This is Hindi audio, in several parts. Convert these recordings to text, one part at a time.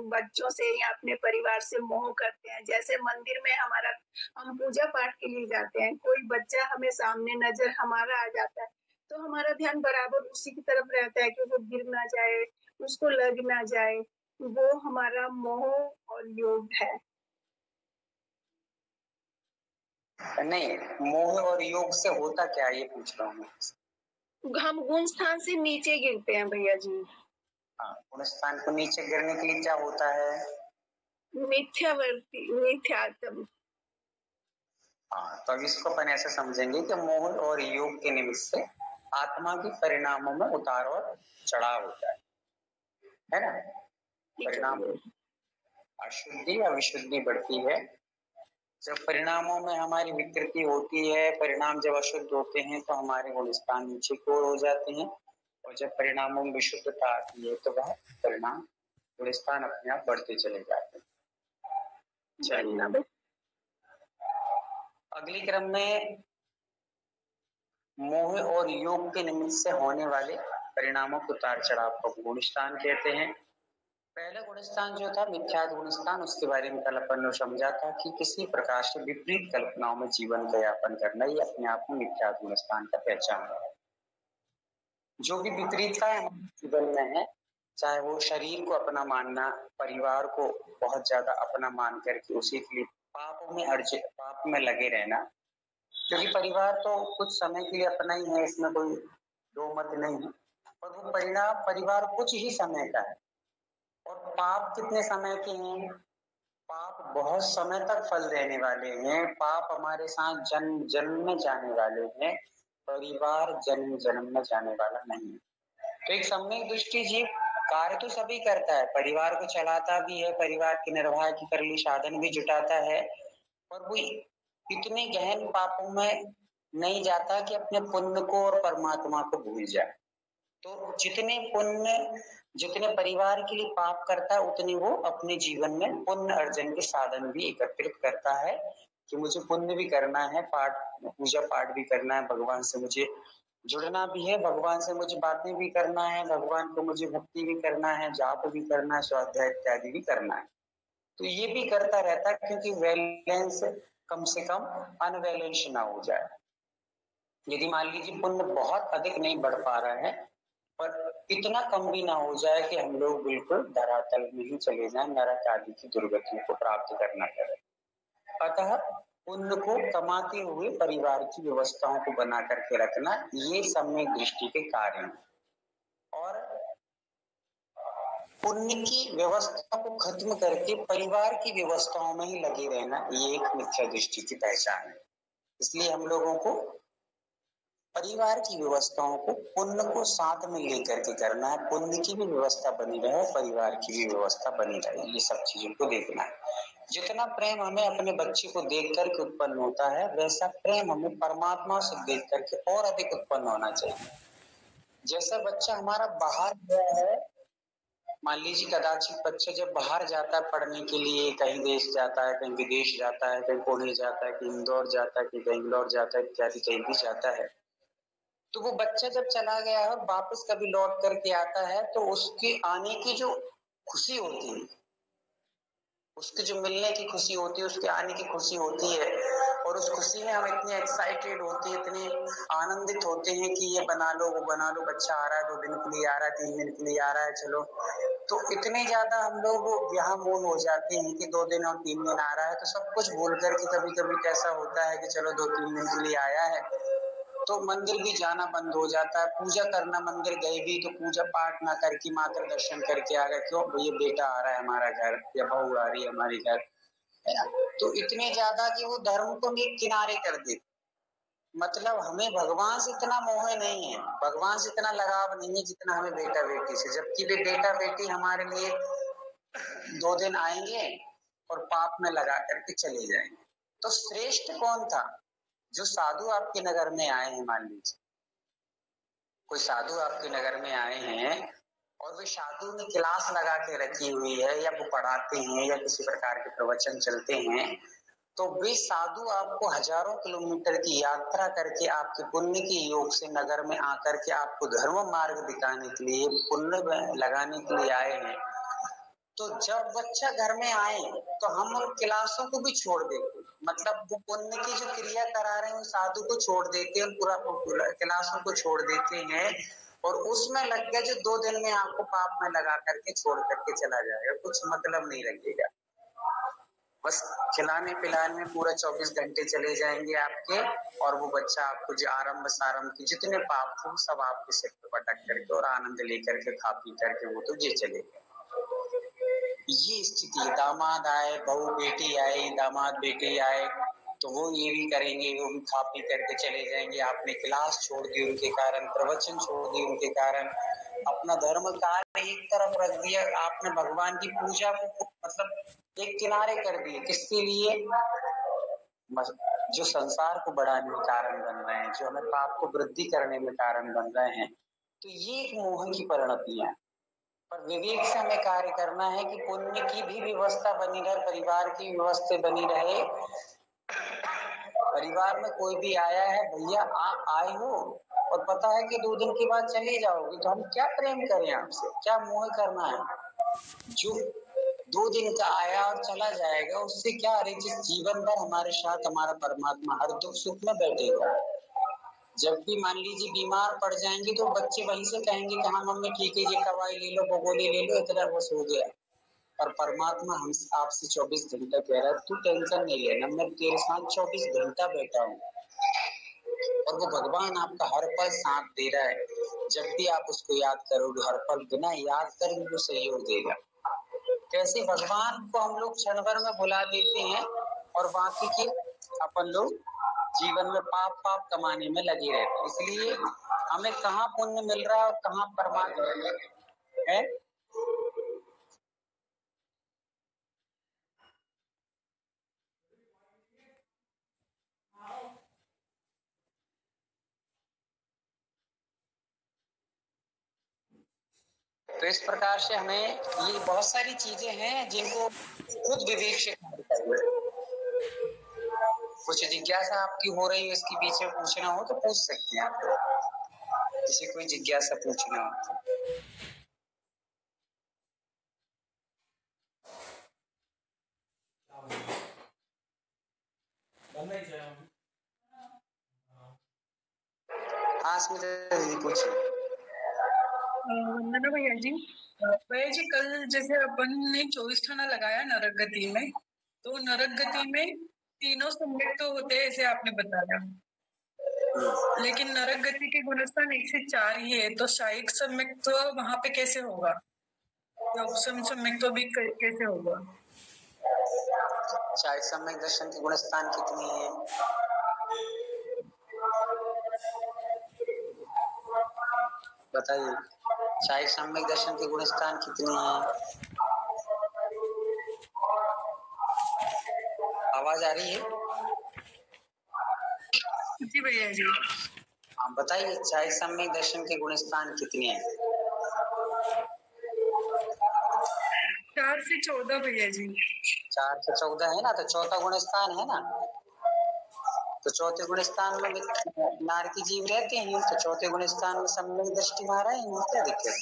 बच्चों से या अपने परिवार से मोह करते हैं। जैसे मंदिर में हम पूजा पाठ के लिए जाते हैं, कोई बच्चा हमें सामने नजर हमारा आ जाता है, तो हमारा ध्यान बराबर उसी की तरफ रहता है कि वो गिर ना जाए, उसको लग ना जाए। वो हमारा मोह और योग है। नहीं, मोह और योग से होता क्या है ये पूछ रहा हूँ। हम गुण स्थान से नीचे गिरते हैं भैया जी। हाँ, गुण स्थान को नीचे गिरने के लिए क्या होता है? मिथ्यात्म। हाँ, तो अब इसको अपन ऐसे समझेंगे कि मोह और योग के निमित्त से आत्मा के परिणामों में उतार और चढ़ाव होता है ना? परिणाम अशुद्धि या विशुद्धि बढ़ती है। जब परिणामों में हमारी विकृति होती है, परिणाम जब अशुद्ध होते हैं तो हमारे गुण स्थान नीचे की ओर हो जाते हैं, और जब परिणामों में विशुद्धता आती है तो वह परिणाम गुण स्थान अपने आप बढ़ते चले जाते हैं। चलिए अगली क्रम में मोह और योग के निमित्त से होने वाले परिणामों को उतार चढ़ाव को गुण स्थान कहते हैं। पहला गुण स्थान जो था मिथ्यात गुण स्थान, उसके बारे में कल अपन ने समझा था कि किसी प्रकार से विपरीत कल्पनाओं में जीवन का यापन करना ये अपने आप में मिथ्यात गुण स्थान का पहचान है। जो भी विपरीतता है जीवन में है, चाहे वो शरीर को अपना मानना, परिवार को बहुत ज्यादा अपना मान करके उसी के लिए पाप में लगे रहना, क्योंकि परिवार तो कुछ समय के लिए अपना ही है, इसमें कोई दो मत नहीं है, और वो परिवार कुछ ही समय का है। और पाप कितने समय के हैं? पाप बहुत समय तक फल देने वाले हैं। पाप हमारे साथ जन्म जन्म में जाने वाले हैं, परिवार जन्म जन्म में जाने वाला नहीं। तो एक सम्यक दृष्टि जीव कार्य तो सभी करता है, परिवार को चलाता भी है, परिवार की निर्वाह की कर ली साधन भी जुटाता है, और वो इतने गहन पापों में नहीं जाता कि अपने पुण्य को और परमात्मा को भूल जाए। तो जितने परिवार के लिए पाप करता है, उतनी वो अपने जीवन में पुण्य अर्जन के साधन भी एकत्रित करता है कि मुझे पुण्य भी करना है, पूजा पाठ भी करना है, भगवान से मुझे जुड़ना भी है, भगवान से मुझे बातें भी करना है, भगवान को मुझे भक्ति भी करना है, जाप भी करना है, स्वाध्याय इत्यादि भी करना है। तो ये भी करता रहता है, क्योंकि बैलेंस कम से कम अनबैलेंस ना हो जाए। यदि मान लीजिए पुण्य बहुत अधिक नहीं बढ़ पा रहा है, पर इतना कम भी ना हो जाए कि हम लोग बिल्कुल धरातल में ही चले जाएं, नरक आदि की दुर्गतियों को प्राप्त करना पड़े। अतः पुण्य को कमाते हुए परिवार की व्यवस्थाओं को बना करके रखना, ये सम्यक दृष्टि के कार्य हैं। और पुण्य की व्यवस्था को खत्म करके परिवार की व्यवस्थाओं में ही लगे रहना, ये एक मिथ्या दृष्टि की पहचान है। इसलिए हम लोगों को परिवार की व्यवस्थाओं को पुण्य को साथ में लेकर के करना है। पुण्य की भी व्यवस्था बनी रहे, परिवार की भी व्यवस्था बनी रहे, ये सब चीजों को देखना है। जितना प्रेम हमें अपने बच्चे को देख करके उत्पन्न होता है, वैसा प्रेम हमें परमात्मा से देख करके और अधिक उत्पन्न होना चाहिए। जैसा बच्चा हमारा बाहर गया है, मान लीजिए कदाचित बच्चा जब बाहर जाता है पढ़ने के लिए, कहीं देश जाता है, कहीं विदेश जाता है, कहीं पुणे जाता है, कहीं इंदौर जाता है, कहीं बेंगलोर जाता है, इत्यादि कहीं भी जाता है, तो वो बच्चा जब चला गया है और वापस कभी लौट करके आता है, तो उसके आने की जो खुशी होती है, उसके जो मिलने की खुशी होती है, उसके आने की खुशी होती है, और उस खुशी में हम इतने एक्साइटेड होते हैं, इतने आनंदित होते हैं कि ये बना लो, वो बना लो, बच्चा आ रहा है, 2 दिन के लिए आ रहा है, 3 दिन के लिए आ रहा है, चलो। तो इतने ज्यादा हम लोग यहाँ मोन हो जाते हैं कि 2 दिन और 3 दिन आ रहा है, तो सब कुछ भूल करके कभी कभी कैसा होता है कि चलो 2-3 दिन के लिए आया है, तो मंदिर भी जाना बंद हो जाता है। पूजा करना, मंदिर गए भी तो पूजा पाठ ना करके मात्र दर्शन करके आ गए, क्यों? ये बेटा आ रहा है हमारा घर, या बहू आ रही है हमारे घर, है ना? तो इतने ज्यादा कि वो धर्म को भी किनारे कर दे। मतलब हमें भगवान से इतना मोह नहीं है, भगवान से इतना लगाव नहीं है जितना हमें बेटा बेटी से, जबकि वे बेटा बेटी हमारे लिए 2 दिन आएंगे और पाप में लगा करके चले जाएंगे। तो श्रेष्ठ कौन था? जो साधु आपके नगर में आए हैं, मान लीजिए कोई साधु आपके नगर में आए हैं और वे साधु ने क्लास लगा के रखी हुई है, या वो पढ़ाते हैं, या किसी प्रकार के प्रवचन चलते हैं, तो वे साधु आपको हजारों किलोमीटर की यात्रा करके आपके पुण्य के योग से नगर में आकर के आपको धर्म मार्ग दिखाने के लिए, पुण्य लगाने के लिए आए हैं। तो जब बच्चा घर में आए तो हम उन क्लासों को भी छोड़ देते, मतलब वो पुण्य की जो क्रिया करा रहे हैं साधु को छोड़ देते हैं, पूरा क्लासों को छोड़ देते हैं और उसमें लग गया जो 2 दिन में आपको पाप में लगा करके छोड़ करके चला जाएगा, कुछ मतलब नहीं रखेगा। बस खिलाने पिलाने में पूरा 24 घंटे चले जाएंगे आपके, और वो बच्चा आपको जो आरंभ सारंभ की जितने पाप थे सब आपके सिर पर पटक करके और आनंद लेकर के खा पी करके वो तो ये चले गए। ये स्थिति, दामाद आए, बहू बेटी आए, दामाद बेटी आए तो वो ये भी करेंगे, वो भी खा पी करके चले जाएंगे। आपने क्लास छोड़ दी उनके कारण, प्रवचन छोड़ दी उनके कारण, अपना धर्म कार्य एक तरफ रख दिया, आपने भगवान की पूजा को मतलब एक किनारे कर दिए। किसके लिए? जो संसार को बढ़ाने में कारण बन रहे हैं, जो हमें पाप को वृद्धि करने में कारण बन रहे हैं। तो ये एक मोह की परिणतियां, पर विवेक से हमें कार्य करना है कि पुण्य की भी व्यवस्था बनी रहे, परिवार की व्यवस्था बनी रहे। परिवार में कोई भी आया है, भैया आप आए हो और पता है कि 2 दिन के बाद चले जाओगे, तो हम क्या प्रेम करें आपसे, क्या मोह करना है। जो 2 दिन का आया और चला जाएगा उससे क्या, अरे जिस जीवन भर हमारे साथ हमारा परमात्मा हर दुख सुख में बैठेगा। जब भी मान लीजिए बीमार पड़ जाएंगे तो बच्चे वहीं से कहेंगे कि हाँ मम्मी ठीक है, ये दवाई ले लो, गोली ले लो, इतना बस हो गया। और परमात्मा हम आपसे 24 घंटा कह रहा है, तू टेंशन नहीं लेना, मैं तेरे साथ 24 घंटा बैठा हूँ। और वो भगवान आपका हर पल साथ दे रहा है। जब भी आप उसको याद करोगे, हर पल बिना याद कर भी वो सहयोग देगा। कैसे भगवान को हम लोग क्षण भर में भुला देते हैं और बाकी के अपन लोग जीवन में पाप कमाने में लगे रहते हैं। इसलिए हमें कहाँ पुण्य मिल रहा है और कहाँ परमात्मा है। तो इस प्रकार से हमें ये बहुत सारी चीजें हैं जिनको खुद विवेक से कार्य करना है। कुछ जिज्ञासा आपकी हो रही है, इसके पीछे पूछना हो तो पूछ सकते हैं आप, किसी कोई जिज्ञासा पूछना हो। हाँ स्मिता जी पूछिए। वंदना भैया जी कल जैसे अपन ने 24 खाना लगाया नरक गति में, तो नरक गति में तीनों सम्यक तो होते हैं ऐसे आपने बताया, लेकिन नरक गति के गुणस्थान 1 से 4 ही है, तो शायिक सम्यक तो वहां पे कैसे होगा, या उपशम सम्यक तो भी कैसे होगा? शायद सम्यक दर्शन के गुणस्थान कितने हैं? बताइए, शायद सम्यक दर्शन के गुणस्थान कितने हैं? आवाज आ रही है? जी भैया जी। हाँ बताइए, शायद सम्यक दर्शन के गुणस्थान कितने हैं? 4 से 14 भैया जी। 4 से 14 है ना, तो चौथा गुणस्थान है ना। तो चौथे गुणस्थान में नार की जीव रहते हैं, तो चौथे गुणस्थान में सम्यक दृष्टि मारा है, क्या दिक्कत?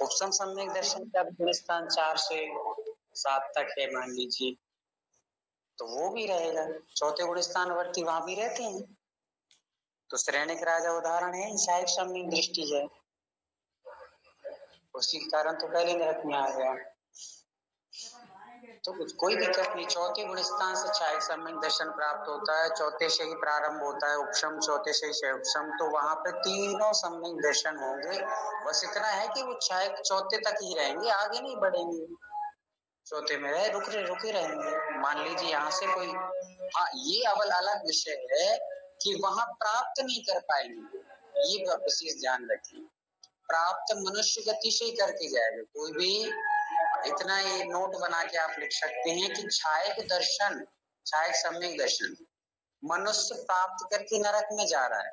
उपसम सम्यक दर्शन का गुणस्थान 4 से 7 तक है मान लीजिए, तो वो भी रहेगा। चौथे गुणस्थान वर्ती वहां भी रहते हैं, तो श्रेणिक राजा उदाहरण है, शायद सम्यक दृष्टि है, उसी कारण तो पहले नरक में आ गया। तो कोई दिक्कत नहीं, चौथे गुणस्थान से छायक सम्यक दर्शन प्राप्त होता है, चौथे से ही प्रारंभ होता है उपशम, चौथे से ही शैवक्षम, तो वहां पे तीनों सम्यक दर्शन होंगे। बस इतना है कि वो छायक चौथे तक ही रहेंगे, आगे नहीं बढ़ेंगे, चौथे में रहे रुके रहेंगे। मान लीजिए यहाँ से कोई, हाँ ये अवल अलग विषय है कि वहां प्राप्त नहीं कर पाएंगे, ये विशेष ध्यान रखिए। प्राप्त मनुष्य गति से ही करके जाएगा कोई भी। इतना ये नोट बना के आप लिख सकते हैं कि छायक दर्शन, छायक सम्यक दर्शन मनुष्य प्राप्त करके नरक में जा रहा है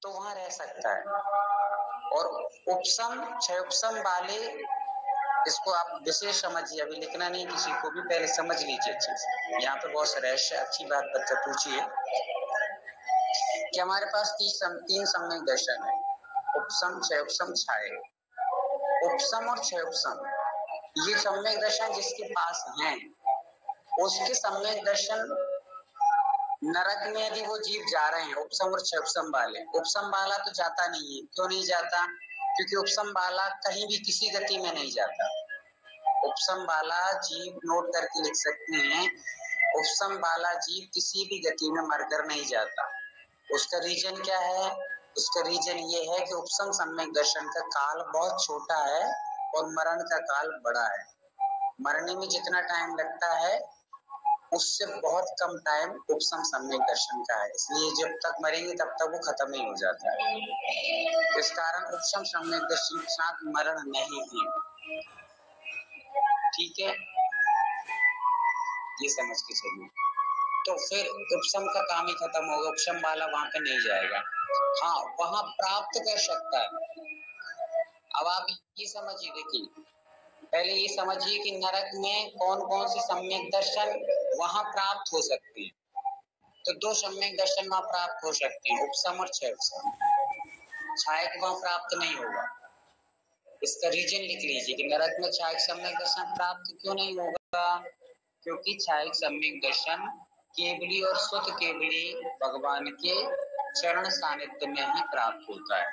तो वहां रह सकता है। और उपशम क्षयोपशम वाले, इसको आप विशेष समझिए, अभी लिखना नहीं किसी को भी, पहले समझ लीजिए अच्छे से। यहाँ पे बहुत रहस्य, अच्छी बात बच्चा पूछिए कि हमारे पास 3 सम्यक दर्शन है, उपशम क्षयोपशम छायक। उपसम और क्षय उपसम, ये सम्यक दर्शन जिसके पास है उसके सम्यक दर्शन नरक में यदि वो जीव जा रहे हैं, उपसम और क्षय उपसम वाले, उपसम वाला तो जाता नहीं है। क्यों नहीं जाता? क्योंकि उपसम वाला कहीं भी किसी गति में नहीं जाता। उपसम वाला जीव नोट करके लिख सकते हैं, उपसम वाला जीव किसी भी गति में मरकर नहीं जाता। उसका रीजन क्या है? उसका रीजन ये है कि उपसम सम्यक दर्शन का काल बहुत छोटा है और मरण का काल बड़ा है। मरने में जितना टाइम लगता है उससे बहुत कम टाइम उपसम सम्यक दर्शन का है, इसलिए जब तक मरेंगे तब तक वो खत्म नहीं हो जाता है। इस कारण उपसम सम्यक दर्शन के साथ मरण नहीं है। ठीक है, ये समझ के चलिए। तो फिर उपसम का काम ही खत्म होगा, उपसम वाला वहां पे नहीं जाएगा। हाँ, वहां प्राप्त कर सकता है। अब आप ये समझिए, देखिए पहले ये समझिए कि नरक में कौन कौन से सम्यक दर्शन वहां प्राप्त हो सकते हैं। तो दो सम्यक दर्शन वहां प्राप्त हो सकते हैं, उपसम और क्षय उपसम। छायक वहां प्राप्त नहीं होगा। इसका रीजन लिख लीजिए कि नरक में छायक सम्यक दर्शन प्राप्त क्यों नहीं होगा? क्योंकि छायक सम्यक दर्शन केवली और शुद्ध केवली भगवान के चरण सानिध्य में ही प्राप्त होता है।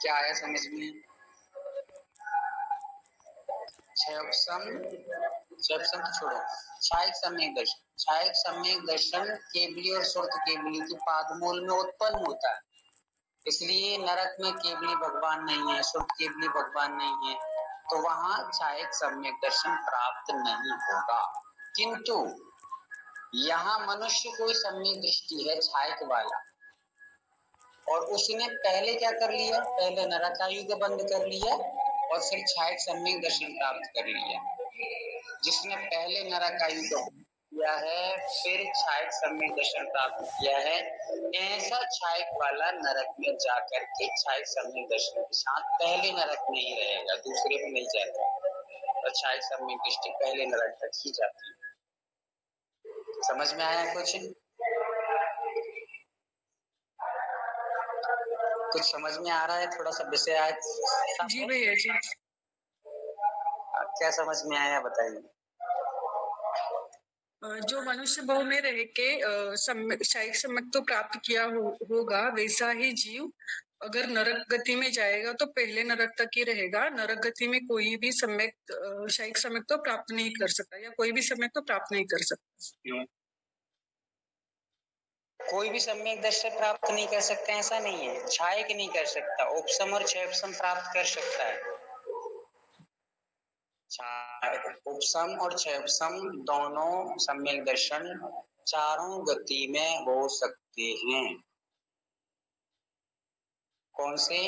क्या आया समझ में? क्षयोपम तो छोड़ो, छायक सम्यक दर्शन, छायक सम्यक दर्शन केवली और शुद्ध केवली के पादमूल में उत्पन्न होता है। इसलिए नरक में केवली भगवान नहीं है, शुद्ध केवली भगवान नहीं है, तो वहां छायक सम्यक दर्शन प्राप्त नहीं होगा। किंतु यहाँ मनुष्य कोई सम्यक दृष्टि है छायक वाला, और उसने पहले क्या कर लिया? पहले नरक आयु को बंद कर लिया और फिर छायक सम्यक दर्शन प्राप्त कर लिया। जिसने पहले नरक आयु को किया है फिर छायक सम्यक दर्शन प्राप्त किया है, ऐसा छायक वाला नरक में जाकर के छायक सम्यक दर्शन के साथ पहले नरक में ही रहेगा, दूसरे में नहीं जाता। और छायक सम्यक दृष्टि पहले नरक तक ही जाती है। समझ में आया कुछ? कुछ समझ में आ रहा है? थोड़ा सा विषय आज जी भैया जी। क्या समझ में आया बताइए। जो मनुष्य भाव में रह के शायक सम्यक तो प्राप्त किया होगा, वैसा ही जीव अगर नरक गति में जाएगा तो पहले नरक तक ही रहेगा। नरक गति में कोई भी सम्यक शायक सम्यक तो प्राप्त नहीं कर सकता, या कोई भी सम्यक तो प्राप्त नहीं कर सकता। क्यों? कोई भी सम्यक दर्शन प्राप्त नहीं कर सकते ऐसा नहीं है, छायक नहीं कर सकता, उपसम और क्षय उपसम प्राप्त कर सकता है। उपसम और क्षय उपसम दोनों सम्यक दर्शन चारों गति में हो सकते हैं। कौन से?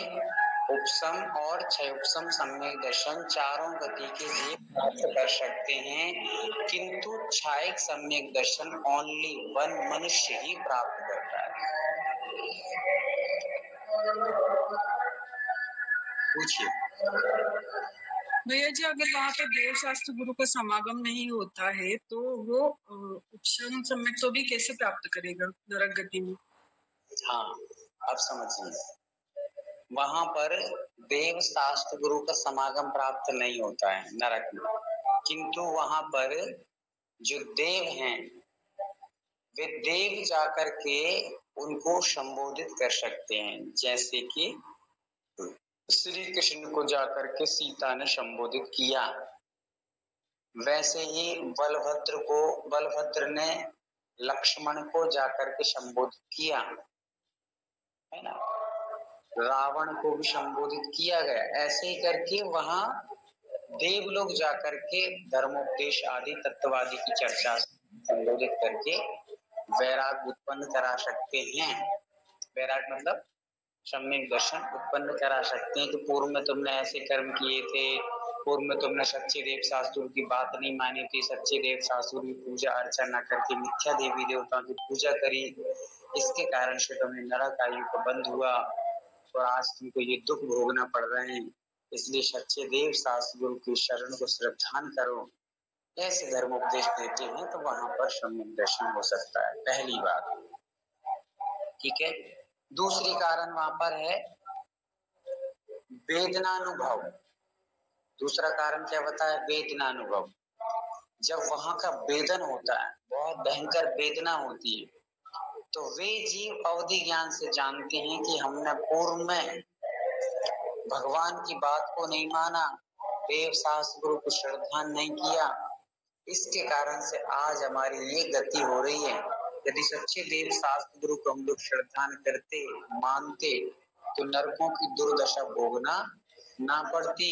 उपसम और क्षय उपसम सम्यक दर्शन चारों गति के लिए प्राप्त कर सकते हैं, किंतु छायक सम्यक दर्शन ओनली वन मनुष्य ही प्राप्त करता है। पूछिए भैया जी, अगर वहाँ पे देव शास्त्र गुरु का समागम नहीं होता है तो वो उपसम सम्यक तो भी कैसे प्राप्त करेगा नरक गति में? हाँ, अब समझिए, वहां पर देव शास्त्र गुरु का समागम प्राप्त नहीं होता है नरक में, किंतु वहां पर जो देव हैं वे देव जाकर के उनको संबोधित कर सकते हैं। जैसे कि श्री कृष्ण को जाकर के सीता ने संबोधित किया, वैसे ही बलभद्र ने लक्ष्मण को जाकर के संबोधित किया, है ना। रावण को भी संबोधित किया गया। ऐसे ही करके वहां देव लोग जाकर के धर्मोपदेश आदि तत्ववादी की चर्चा संबोधित करके वैराग उत्पन्न करा सकते हैं। वैराग मतलब सम्यक दर्शन उत्पन्न करा सकते हैं कि पूर्व में तुमने ऐसे कर्म किए थे, पूर्व में तुमने सच्चे देव शास्त्रों की बात नहीं मानी थी, सच्चे देव शास्त्रों की पूजा अर्चना करके मिथ्या देवी देवताओं की पूजा करी, इसके कारण से तुम्हें नरक आयु को बंद हुआ और आज तुमको ये दुख भोगना पड़ रहे हैं। इसलिए सच्चे देव शास्त्र गुरु की शरण को श्रद्धान करो, ऐसे धर्म उपदेश देते हैं तो वहां पर सम्यक दर्शन हो सकता है। पहली बात, ठीक है। दूसरी कारण वहां पर है वेदनानुभव। दूसरा कारण क्या बताया? वेदनानुभव। जब वहां का वेदन होता है, बहुत भयंकर वेदना होती है, तो वे जीव अवधि ज्ञान से जानते हैं कि हमने पूर्व में भगवान की बात को नहीं माना, देव शास्त्र गुरु को श्रद्धा नहीं किया, इसके कारण से आज हमारी ये गति हो रही है। यदि सच्चे देव शास्त्र गुरु को हम लोग श्रद्धा करते, मानते, तो नरकों की दुर्दशा भोगना ना पड़ती।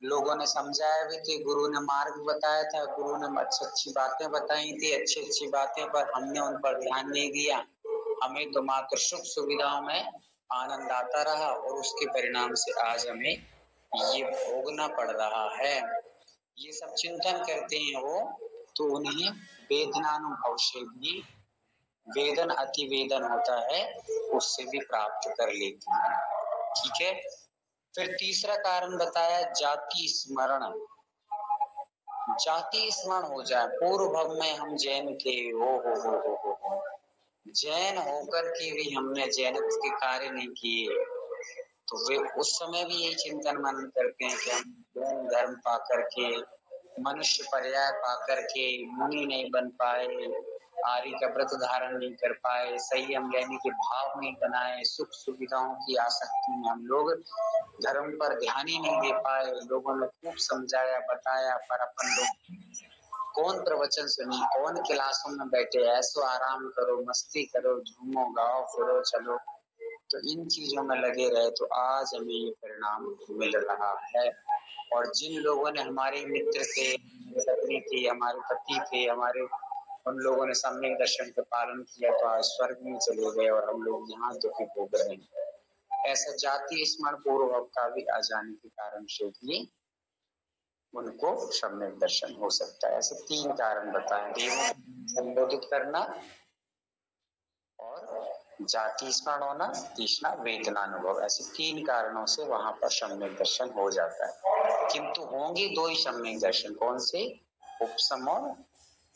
लोगों ने समझाया भी थे, गुरु ने मार्ग बताया था, गुरु ने अच्छी अच्छी बातें बताई थी, अच्छी अच्छी बातें, पर हमने उन पर ध्यान नहीं दिया। हमें तो मात्र सुख सुविधाओं में आनंद आता रहा और उसके परिणाम से आज हमें ये भोगना पड़ रहा है। ये सब चिंतन करते हैं वो, तो उन्हें वेदनानुभव से भी, वेदन अति वेदन होता है, उससे भी प्राप्त कर लेते हैं। ठीक है। फिर तीसरा कारण बताया जाति स्मरण। जाति स्मरण हो जाए, पूर्व भव में हम जैन थे, हो जैन होकर के भी हमने जैनत्व के कार्य नहीं किए, तो वे उस समय भी यही चिंतन मनन करते हैं कि हम जैन धर्म पा करके, मनुष्य पर्याय पा करके मुनि नहीं बन पाए, आर्य का व्रत धारण नहीं कर पाए, संयम लेने के भाव नहीं बनाए, सुख सुविधाओं की आसक्ति में हम लोग धर्म पर ध्यान ही नहीं दे पाए। लोगों ने खूब समझाया बताया, पर अपन लोग कौन प्रवचन सुनी, कौन क्लासों में बैठे, ऐसो आराम करो, मस्ती करो, झूमो गाओ फिरो चलो, तो इन चीजों में लगे रहे, तो आज हमें ये परिणाम मिल रहा है। और जिन लोगों ने, हमारे मित्र थे, पत्नी थी, हमारे पति थे, हमारे, उन लोगों ने सम्यक दर्शन का पालन किया, तो आज स्वर्ग में चले गए और हम लोग यहाँ दुखी भोग रहे हैं। ऐसा जाति स्मरण पूर्व का भी आ जाने के कारण से भी उनको सम्यक दर्शन हो सकता है। ऐसे तीन कारण बताए, देवों को संबोधित करना और जाति स्मरण होना, तीसरा वेदनानुभव। ऐसे तीन कारणों से वहां पर सम्यक दर्शन हो जाता है। किंतु होंगे दो ही सम्यक दर्शन, कौन से? उपशम और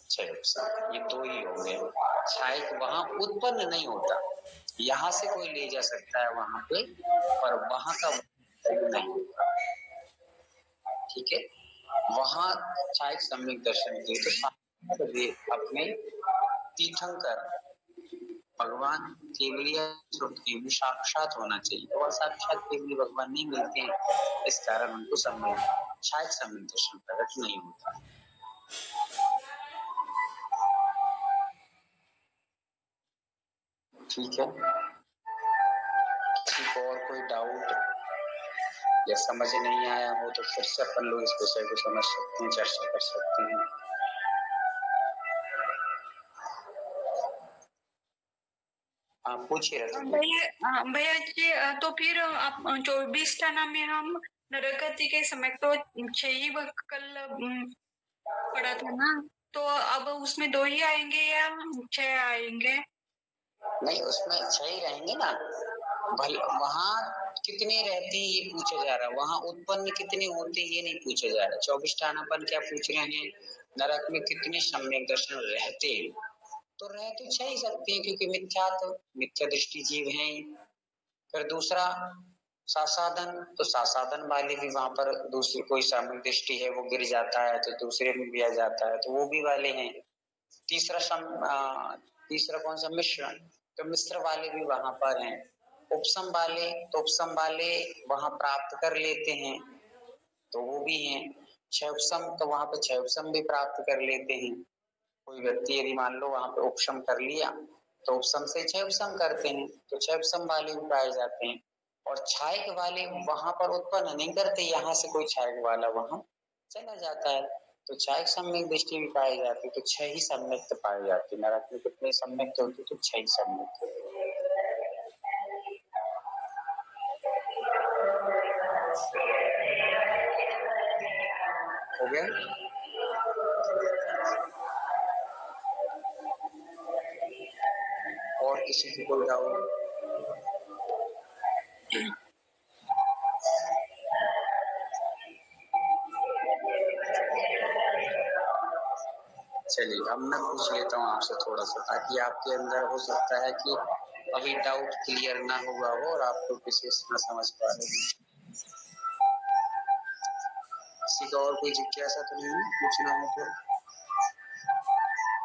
क्षय उपशम, ये दो ही होंगे। क्षय वहां उत्पन्न नहीं होता, यहाँ से कोई ले जा सकता है वहां पे, पर वहां का नहीं होता। ठीक है। वहां क्षय सम्यक दर्शन के तो अपने तीर्थंकर भगवान केवल साक्षात होना चाहिए, और साक्षात केवल भगवान नहीं मिलते हैं, इस कारण उनको शायद सम्यक दर्शन प्रकट नहीं होता। ठीक है। किसी को और कोई डाउट या समझ नहीं आया हो तो फिर से अपन लोग इस विषय को समझ सकते हैं, चर्चा कर सकते हैं। पूछिए भैया जी, तो फिर आप 24 टाना में हम नरगति के समय तो 6 ही कल पड़ा था ना, तो अब उसमें 2 ही आएंगे या 6 आएंगे? नहीं, उसमें 6 ही रहेंगे ना। वहाँ कितने रहते हैं ये पूछा जा रहा है, वहाँ उत्पन्न कितने होते हैं ये नहीं पूछा जा रहा। 24 टानापन क्या पूछ रहे हैं, नरक में कितने सम्यक दर्शन रहते हैं, तो रह तो 6 ही सकते हैं, क्योंकि मिथ्या दृष्टि जीव हैं। फिर दूसरा सासाधन, तो सासाधन वाले भी वहां पर दूसरी कोई साम्यक दृष्टि है वो गिर जाता है तो दूसरे में भी आ जाता है, तो वो भी वाले हैं। तीसरा कौन सा? मिश्रण, तो मिश्र वाले भी वहां पर हैं। उपसम वाले, तो उपसम वाले वहां प्राप्त कर लेते हैं, तो वो भी हैं। क्षयपसम, तो वहां पे क्षयपसम भी प्राप्त कर लेते हैं। कोई व्यक्ति यदि मान लो वहां पे उपशम कर लिया, तो उपशम से क्षयपसम करते हैं, तो क्षयपसम वाले भी पाए जाते हैं। और छायक वाले वहां पर उत्पन्न नहीं करते, यहाँ से कोई छायक वाला वहां चला जाता है, तो छायक सम्यक दृष्टि भी पाई जाती है। तो 6 ही सम्यक्त पाई जाती है। नरक में कितने सम्यक्त होते? तो 6 ही सम्यक्त हो गया। और किसी की कोई डाउट? चलिए, अब मैं पूछ लेता हूँ आपसे थोड़ा सा, ताकि आपके अंदर हो सकता है कि अभी डाउट क्लियर ना हुआ हो और आपको विशेष न समझ पा रहे हो। किसी का और कोई जिज्ञासा तो नहीं है, पूछना है तो?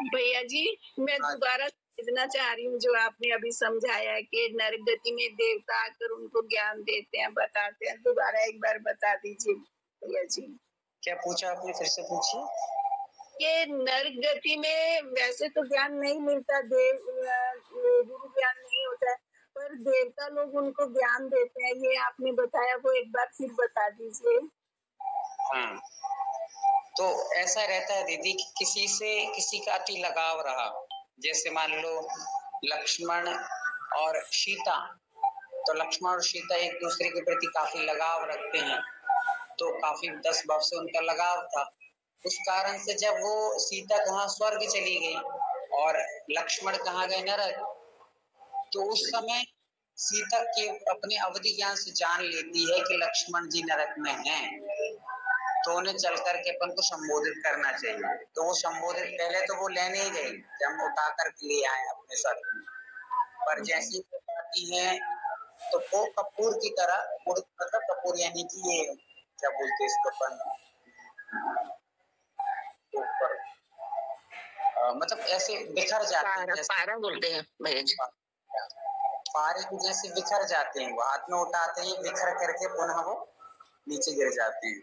भैया जी, मैं दोबारा समझना चाह रही हूँ जो आपने अभी समझाया है कि नरक गति में देवता आकर उनको ज्ञान देते हैं, बताते हैं। दोबारा एक बार बता दीजिए भैया जी। क्या पूछा आपने, फिर से पूछिए। कि नरक गति में वैसे तो ज्ञान नहीं मिलता, गुरु ज्ञान नहीं होता है, पर देवता लोग उनको ज्ञान देते हैं, ये आपने बताया, वो एक बार फिर बता दीजिए। हाँ, तो ऐसा रहता है दीदी कि किसी से किसी का अति लगाव रहा, जैसे मान लो लक्ष्मण और सीता, तो लक्ष्मण और सीता एक दूसरे के प्रति काफी लगाव रखते हैं, तो काफी 10 वर्ष से उनका लगाव था। उस कारण से जब वो सीता कहाँ स्वर्ग चली गई और लक्ष्मण कहाँ गए नरक, तो उस समय सीता के अपने अवधि ज्ञान से जान लेती है कि लक्ष्मण जी नरक में हैं, तो उन्हें चल करके अपन को संबोधित करना चाहिए। तो वो संबोधित पहले तो वो लेने ही गई कि हम उठा करके ले आए अपने सर में, पर जैसी वो आती है तो वो कपूर की तरह, मतलब कपूर यानी कि ये क्या बोलते इसको अपन, ऊपर मतलब ऐसे बिखर जाते हैं, पारा बोलते हैं भैया जी, पारे को जैसे बिखर जाते हैं, वो हाथ में उठाते हैं बिखर करके पुनः वो नीचे गिर जाते हैं।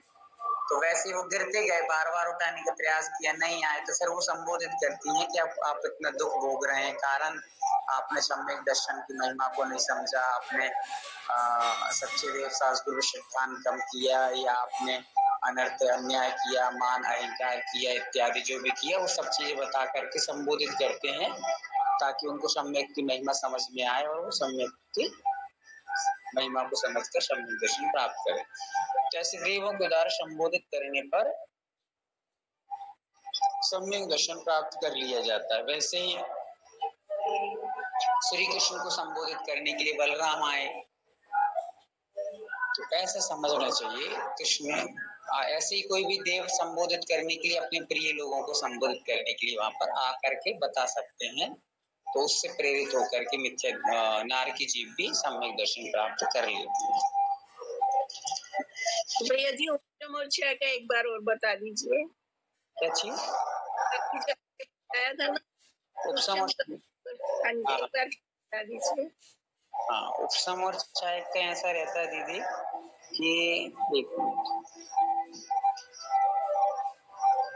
तो वैसे वो गिरते गए, बार बार उठाने का प्रयास किया, नहीं आए, तो फिर वो संबोधित करती हैं कि आप इतना दुख भोग रहे हैं, कारण आपने सम्यक दर्शन की महिमा को नहीं समझा, आपने सच्चे देव शास्त्र सिद्धांत कम किया, या आपने अनर्थ अन्याय किया, मान अहंकार किया, इत्यादि जो भी किया वो सब चीजें बता करके संबोधित करते हैं, ताकि उनको सम्यक की महिमा समझ में आए और वो सम्यक की महिमा को समझकर सम्यक दर्शन प्राप्त करें। जैसे देवों के द्वारा संबोधित करने पर सम्यक दर्शन प्राप्त कर लिया जाता है। वैसे ही श्री कृष्ण को संबोधित करने के लिए बलराम आए, तो ऐसा समझना चाहिए कृष्ण ऐसे ही कोई भी देव संबोधित करने के लिए अपने प्रिय लोगों को संबोधित करने के लिए वहां पर आकर के बता सकते हैं, तो उससे प्रेरित होकर के मिथ्या नार की जीव भी सम्यक दर्शन प्राप्त कर लेती है। भैया जी उपसम और क्षय का एक बार और बता दीजिए। क्या चीज बताया था ना, उपसम और एक बार बता दीजिए। हाँ, उपसम और क्षय का ऐसा रहता है दीदी कि 1 मिनट,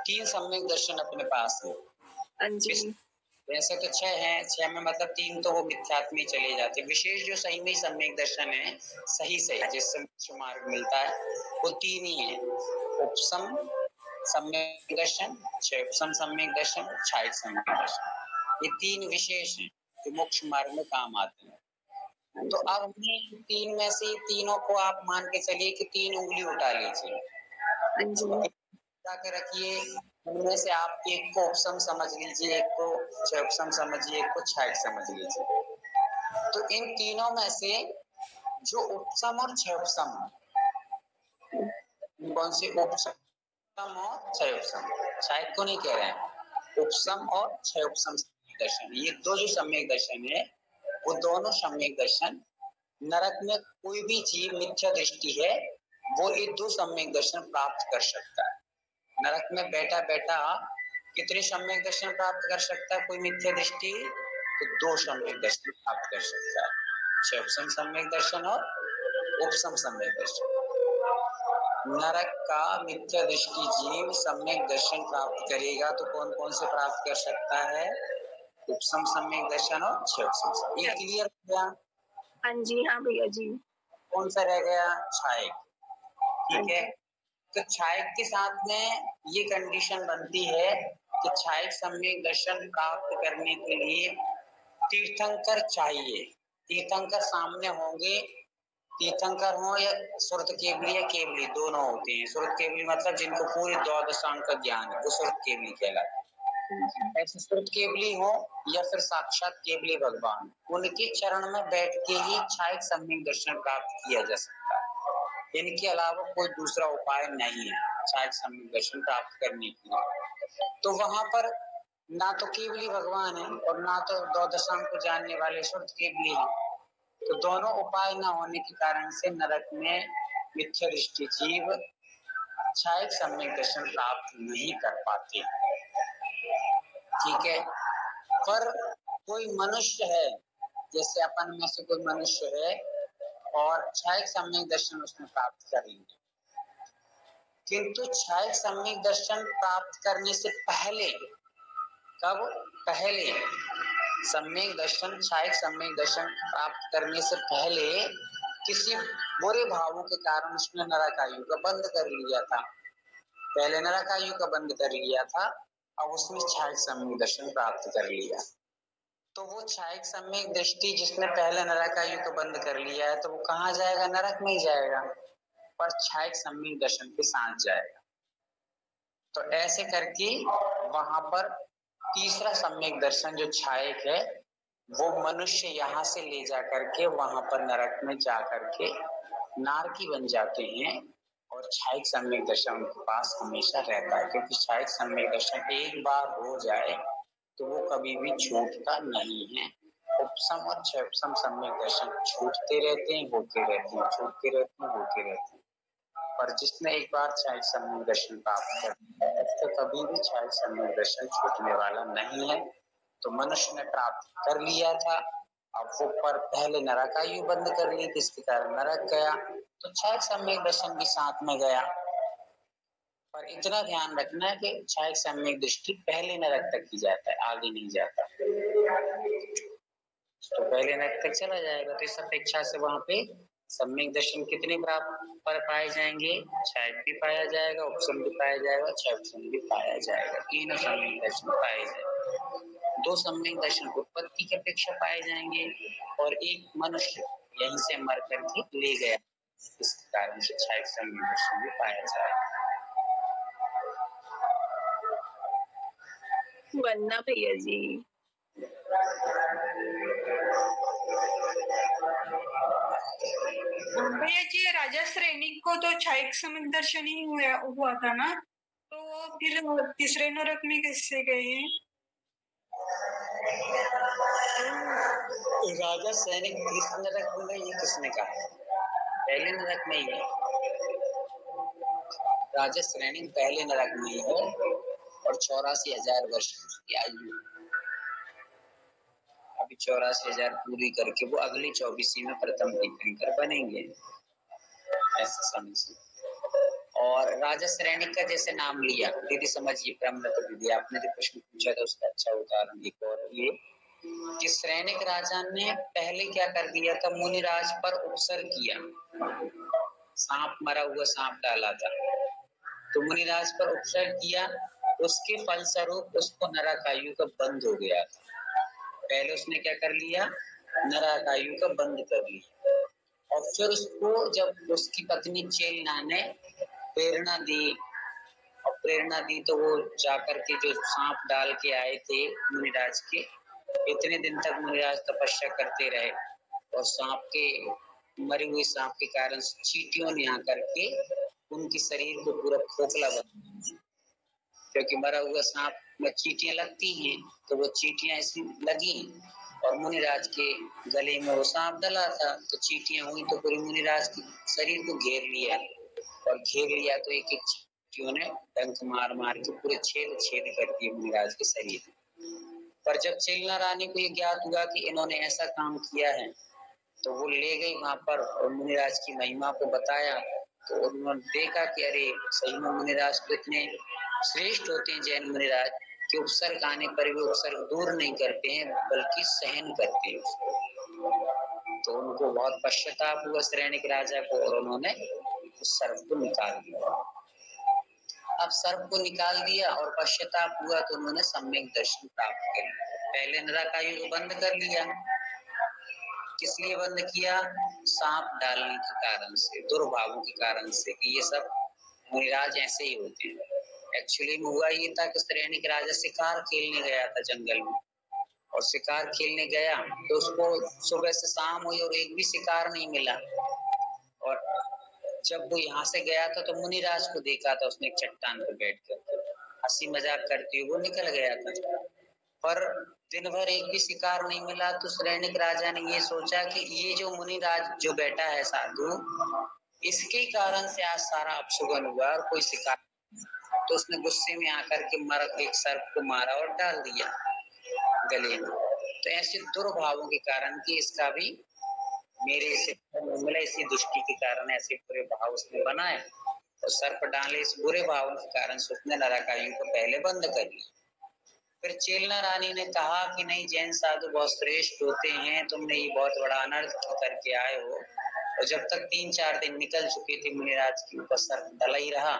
3 सम्यक दर्शन अपने पास है। हाँ जी। वैसे तो 6 हैं, 6 में मतलब 3 तो वो मिथ्यात्व में चले जाते हैं। विशेष जो सही में सम्यक दर्शन है, सही से जिससे मोक्ष मार्ग मिलता है, वो 3 ही है, उपसम सम्यक दर्शन, क्षयोपसम सम्यक दर्शन, क्षायिक सम्यक दर्शन। ये 3 विशेष हैं जो मोक्ष मार्ग में काम आते हैं। तो अब हमने 3 में से तीनों को आप मान के चलिए कि 3 उंगली उठा लीजिए, के रखिए, उनमें से आप एक को उपसम समझ लीजिए, एक को क्षयोपसम समझिए, एक को क्षायिक समझ लीजिए। तो इन तीनों में से जो उपसम और क्षयोपसम, कौन से उपसम और क्षयोपसम, क्षायिक को नहीं कह रहे हैं, उपसम और क्षयोपसम दर्शन, ये दो जो सम्यक दर्शन है, वो दोनों सम्यक दर्शन नरक में कोई भी जीव मिथ्या दृष्टि है वो ये 2 सम्यक दर्शन प्राप्त कर सकता है। नरक में बैठा बैठा कितने सम्यक दर्शन प्राप्त कर सकता है कोई मिथ्या दृष्टि, तो 2 सम्यक दर्शन प्राप्त कर सकता है, क्षयोपसम सम्यक दर्शन और उपसम सम्यक दर्शन। नरक का मिथ्या दृष्टि जीव सम्यक दर्शन प्राप्त करेगा तो कौन कौन से प्राप्त कर सकता है, उपसम सम्यक दर्शन और क्षयोपसम। ये क्लियर हो गया? हाँ जी, हाँ भैया जी। कौन सा रह गया, क्षायिक, ठीक है। तो क्षायिक के साथ में ये कंडीशन बनती है कि क्षायिक सम्यक दर्शन प्राप्त करने के लिए तीर्थंकर चाहिए, तीर्थंकर सामने होंगे, तीर्थंकर हो या सुरत केवली या केवली, दोनों होते हैं। सुरत केवली मतलब जिनको पूरी द्वादशांग का ज्ञान है, वो सुरत केवली कहलाते हैं। ऐसे सुरत केवली हो या फिर साक्षात केवली भगवान, उनके चरण में बैठ के ही क्षायिक सम्यक दर्शन प्राप्त किया जा सकता है। इनके अलावा कोई दूसरा उपाय नहीं है क्षायिक सम्यक दर्शन प्राप्त करने के लिए। तो वहां पर ना तो केवली भगवान है और ना तो द्वादशांग को जानने वाले शुद्ध केवली है। तो दोनों उपाय न होने के कारण से नरक में मिथ्या दृष्टि जीव छायक सम्यक दर्शन प्राप्त नहीं कर पाते। ठीक है, पर कोई मनुष्य है, जैसे अपन में से कोई मनुष्य है और छायक सम्यक दर्शन उसने प्राप्त कर लिया, किंतु छायक सम्यक दर्शन प्राप्त करने से पहले, कब? पहले सम्यक दर्शन, छायक सम्यक दर्शन प्राप्त करने से पहले किसी बुरे भावों के कारण उसने नरकायु का बंद कर लिया था। पहले नरकायु का बंद कर लिया था, अब उसने छायक सम्यक दर्शन प्राप्त कर लिया। तो वो छायक सम्यक दृष्टि जिसने पहले नरकायु का बंद कर लिया है, तो वो कहाँ जाएगा? नरक में ही जाएगा, पर छायक सम्यक दर्शन के साथ जाएगा। तो ऐसे करके वहां पर तीसरा सम्यक दर्शन जो छायक है, वो मनुष्य यहाँ से ले जा करके वहां पर नरक में जा करके नारकी बन जाते हैं और छायक सम्यक दर्शन उनके पास हमेशा रहता है, क्योंकि छायक सम्यक दर्शन एक बार हो जाए तो वो कभी भी छूटता नहीं है। उपसम और क्षयपसम सम्यक दर्शन छूटते रहते हैं, होते रहते हैं, छूटते रहते हैं, होते रहते हैं। पर जिसने एक बार छायक सम्यक दर्शन प्राप्त कर लिया है, तो कभी भी छायक सम्यक दर्शन छूटने वाला नहीं है। तो मनुष्य ने प्राप्त कर लिया था, अब वो पर पहले नरकायु बंद कर ली, जिसके कारण नरक गया, तो छायक सम्यक दर्शन भी साथ में गया। पर इतना ध्यान रखना है कि छायक सम्यक दृष्टि पहले नरक तक ही जाता है, आगे नहीं जाता। तो पहले नरक तक चला जाएगा, तो इस अपेक्षा से वहां पे सम्यक दर्शन कितने पर पाए जाएंगे? छायक भी पाया जाएगा, उपसम भी पाया जाएगा, क्षयपसम भी पाया जाएगा, तीनों सम्यक दर्शन पाए जाएंगे। दो सम्यक दर्शन उत्पत्ति की अपेक्षा पाए जाएंगे और एक मनुष्य यहीं से मर करके ले गया, इस कारण से छायक सम्यक दर्शन भी पाया जाएगा। वंदना भैया जी। भैया जी, राजा सैनिक को तो छायक सम्यक दर्शन ही हुआ था ना, तो फिर तीसरे नरक में कैसे गए? राजा सैनिक तीसरे नरक में गए, ये किसने कहा? पहले नरक में ही है। राजा सैनिक पहले नरक में ही है और 84,000 वर्ष की आयु। अभी 84,000 पूरी करके वो अगली 24वीं में प्रथम तीर्थंकर बनेंगे, ऐसा समझिए। और राजा सैनिक का जैसे नाम लिया, दीदी समझिए, ब्रह्मदत्त दीदी आपने जो प्रश्न पूछा था उसका अच्छा उदाहरण एक और ये कि सैनिक राजा ने पहले क्या कर दिया था? मुनिराज पर उपसर्ग किया, सांप मरा हुआ सांप डाला था, तो मुनिराज पर उपसर्ग किया, उसके फलस्वरूप उसको नरकायु का बंद हो गया था। पहले उसने क्या कर लिया? नरकायु का बंद कर लिया, और फिर उसको जब उसकी पत्नी चेलना ने प्रेरणा दी, और प्रेरणा दी तो वो जाकर के जो सांप डाल के आए थे मुनिराज के, इतने दिन तक मुनिराज तपस्या करते रहे और सांप के, मरे हुए सांप के कारण चींटियों ने आकर के उनके शरीर को पूरा खोखला बना दिया, क्योंकि मरा हुआ सांप में चींटियां लगती हैं, तो वो चींटियां ऐसी लगी और मुनिराज के गले में वो सांप डला था, तो चींटियां हुई तो पूरे मुनिराज के शरीर को घेर लिया, और घेर लिया तो एक एक चींटियों ने डंक मार मार के पूरे छेद छेद कर दिए मुनिराज के शरीर। पर जब चेलना रानी को ये ज्ञात हुआ कि इन्होंने ऐसा काम किया है, तो वो ले गई वहां पर और मुनिराज की महिमा को बताया, तो उन्होंने देखा कि अरे सही में मुनिराज तो इतने श्रेष्ठ होते हैं जैन मुनिराज कि उपसर्ग आने पर भी उपसर्ग दूर नहीं करते हैं बल्कि सहन करते हैं। तो उनको बहुत पश्चाताप हुआ सैनिक राजा को, और उन्होंने उस सर्प को निकाल दिया। अब सर्प को निकाल दिया और पश्चाताप हुआ तो उन्होंने सम्यक दर्शन प्राप्त कर लिया। पहले नरकायु को बंद कर लिया, किस लिए बंद किया? सांप डालने के कारण से, दुर्भावों के कारण से कि ये सब मुनिराज ऐसे ही होते हैं। एक्चुअली में हुआ ये था कि सैनिक राजा शिकार खेलने गया था जंगल में, और शिकार खेलने गया तो उसको सुबह से शाम हुई और एक भी शिकार नहीं मिला, और जब वो यहाँ से गया था तो मुनिराज को देखा था उसने एक चट्टान पर बैठ कर हंसी मजाक करते हुए वो निकल गया था। पर दिन भर एक भी शिकार नहीं मिला, तो सैनिक राजा ने ये सोचा कि ये जो मुनिराज जो बैठा है साधु, इसके कारण से आज सारा अपशुगन हुआ और कोई शिकार। तो उसने गुस्से में आकर के एक सर्प को मारा और डाल दिया गले में। तो ऐसे दुर्भावों के कारण कि इसका भी मेरे से मिला, इसी दृष्टि के कारण ऐसे बुरे भाव उसने बनाए और सर्प डाले। इस बुरे भावों के कारण से उसने नरकायु को पहले बंद कर लिया। फिर चेलना रानी ने कहा कि नहीं, जैन साधु बहुत श्रेष्ठ होते हैं, तुमने ये बहुत बड़ा अनर्थ करके आए हो। और जब तक 3-4 दिन निकल चुके थे, मुनिराज के ऊपर सर्प डला ही रहा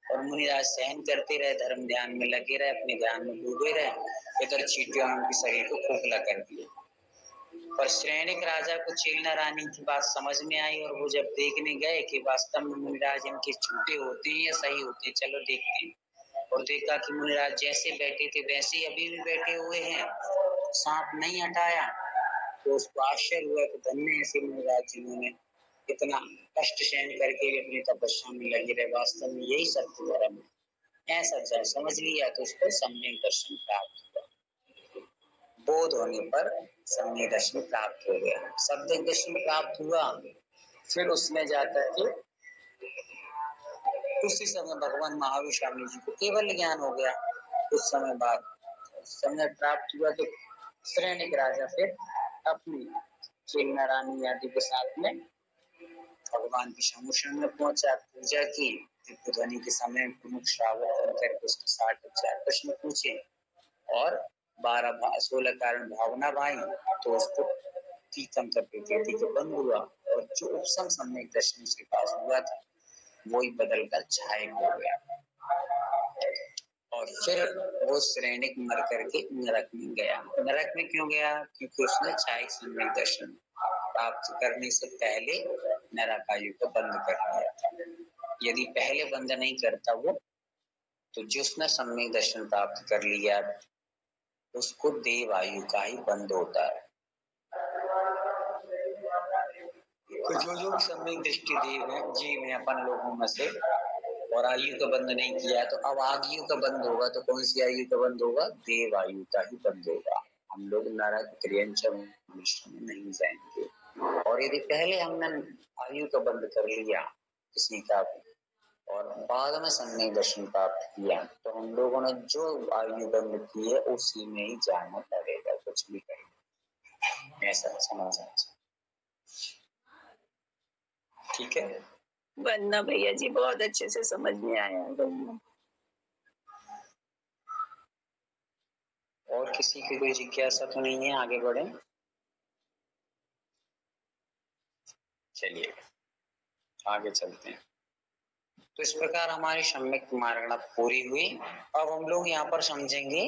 और मुनिराज सहन करते रहे, धर्म ध्यान में लगे रहे, अपने ध्यान में डूबे रहे। इधर चींटियों ने उनके शरीर को खोखला कर दिया। पर सैनिक राजा को चेलना रानी की बात समझ में आई और वो जब देखने गए कि वास्तव में मुनिराज इनके झूठे होते हैं या सही होते हैं, चलो देखते हैं। और देखा कि मुनिराज जैसे बैठे थे वैसे ही अभी भी बैठे हुए हैं, सांप नहीं हटाया। तो उसको आश्चर्य हुआ कि धन्य ऐसे मुनिराज जिन्होंने इतना कष्ट सहन करके भी अपनी तपस्या में लगे रहे, वास्तव में यही सत्य धर्म है। ऐसा जब समझ लिया तो उसको सम्यक दर्शन प्राप्त हुआ। बोध होने पर सम्यक दर्शन प्राप्त हो गया, शब्द दर्शन प्राप्त हुआ। फिर उसमें जाकर के उसी समय भगवान महावीर स्वामी जी को केवल ज्ञान हो गया। कुछ समय बाद समय प्राप्त हुआ तो सैनिक राजा फिर अपनी चेलना रानी आदि के साथ में भगवान के समुश्रण में पहुंचा, पूजा की। ध्वनि के समय प्रमुख श्रावक बनकर उसके 60 प्रश्न पूछे और 16 कारण भावना भाई, तो उसको तीर्थंकर के कहती के बंद हुआ। और जो उपसम सम्यक दर्शन उसके पास हुआ था वही बदल कर छाया हो गया। और फिर वो सैनिक मर करके नरक में गया। नरक में क्यों गया? क्योंकि उसने छाया सम्यक दर्शन प्राप्त करने से पहले नरकायु को बंद कर लिया था। यदि पहले बंद नहीं करता वो, तो जिसने सम्यक दर्शन प्राप्त कर लिया उसको देव आयु का ही बंद होता है। तो जो सम्यक दृष्टि देव है, जीव है अपन लोगों में से, और आयु का बंद नहीं किया, तो अब आयु का बंद होगा तो कौन सी आयु का बंद होगा? देव आयु का ही बंद होगा। हम लोग नरक त्रियंचम में नहीं जाएंगे। और यदि पहले हमने आयु का बंद कर लिया किसी का भी और बाद में सम्यक दर्शन प्राप्त किया, तो हम लोगों ने जो आयु बंद की है उसी में ही जाना पड़ेगा, कुछ भी करें। ऐसा समझना। ठीक है, वंदना भैया जी, बहुत अच्छे से समझ में आया। और किसी की कोई जिज्ञासा तो नहीं है? आगे बढ़े, चलिए आगे चलते हैं। तो इस प्रकार हमारी सम्यक मार्गणा पूरी हुई। अब हम लोग यहाँ पर समझेंगे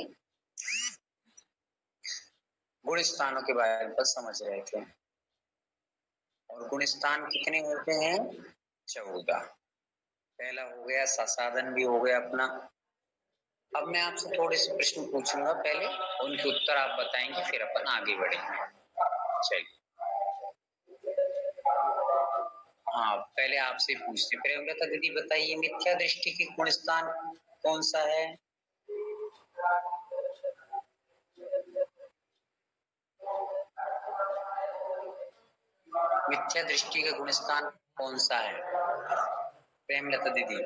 गुण स्थानों के बारे में समझ रहे थे। और गुण स्थान कितने होते हैं? 14। पहला हो गया साधन भी हो गया अपना। अब मैं आपसे थोड़े से प्रश्न पूछूंगा, पहले उनके उत्तर आप बताएंगे, फिर अपन आगे बढ़ेंगे। चलिए, हाँ पहले आपसे पूछते। प्रेमलता दीदी बताइए, मिथ्या दृष्टि की गुण स्थान कौन सा है? मिथ्या दृष्टि का गुण स्थान कौन सा है? प्रेमलता दीदी।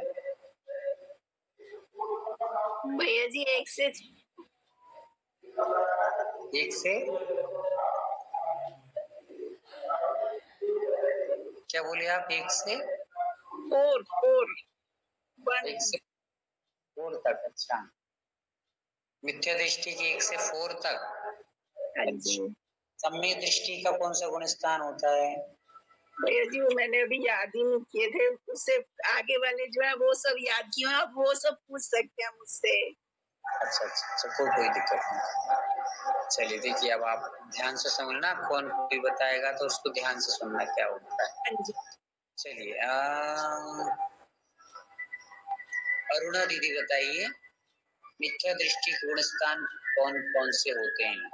भैया जी, 1 से क्या बोले आप? 1 से 4 तक। अच्छा, मिथ्या दृष्टि की 1 से 4 तक। सम्यक दृष्टि का कौन सा गुण स्थान होता है? भैया जी, वो मैंने अभी याद ही नहीं किए थे, उससे आगे वाले जो है वो सब याद किए हैं। आप वो सब पूछ सकते हैं मुझसे। अच्छा, कोई दिक्कत नहीं। चलिए देखिए, अब आप ध्यान से समझना, कौन कोई बताएगा तो उसको ध्यान से सुनना क्या होता है। चलिए, अरुणा दीदी बताइए, मिथ्या दृष्टि गुण स्थान कौन कौन से होते हैं?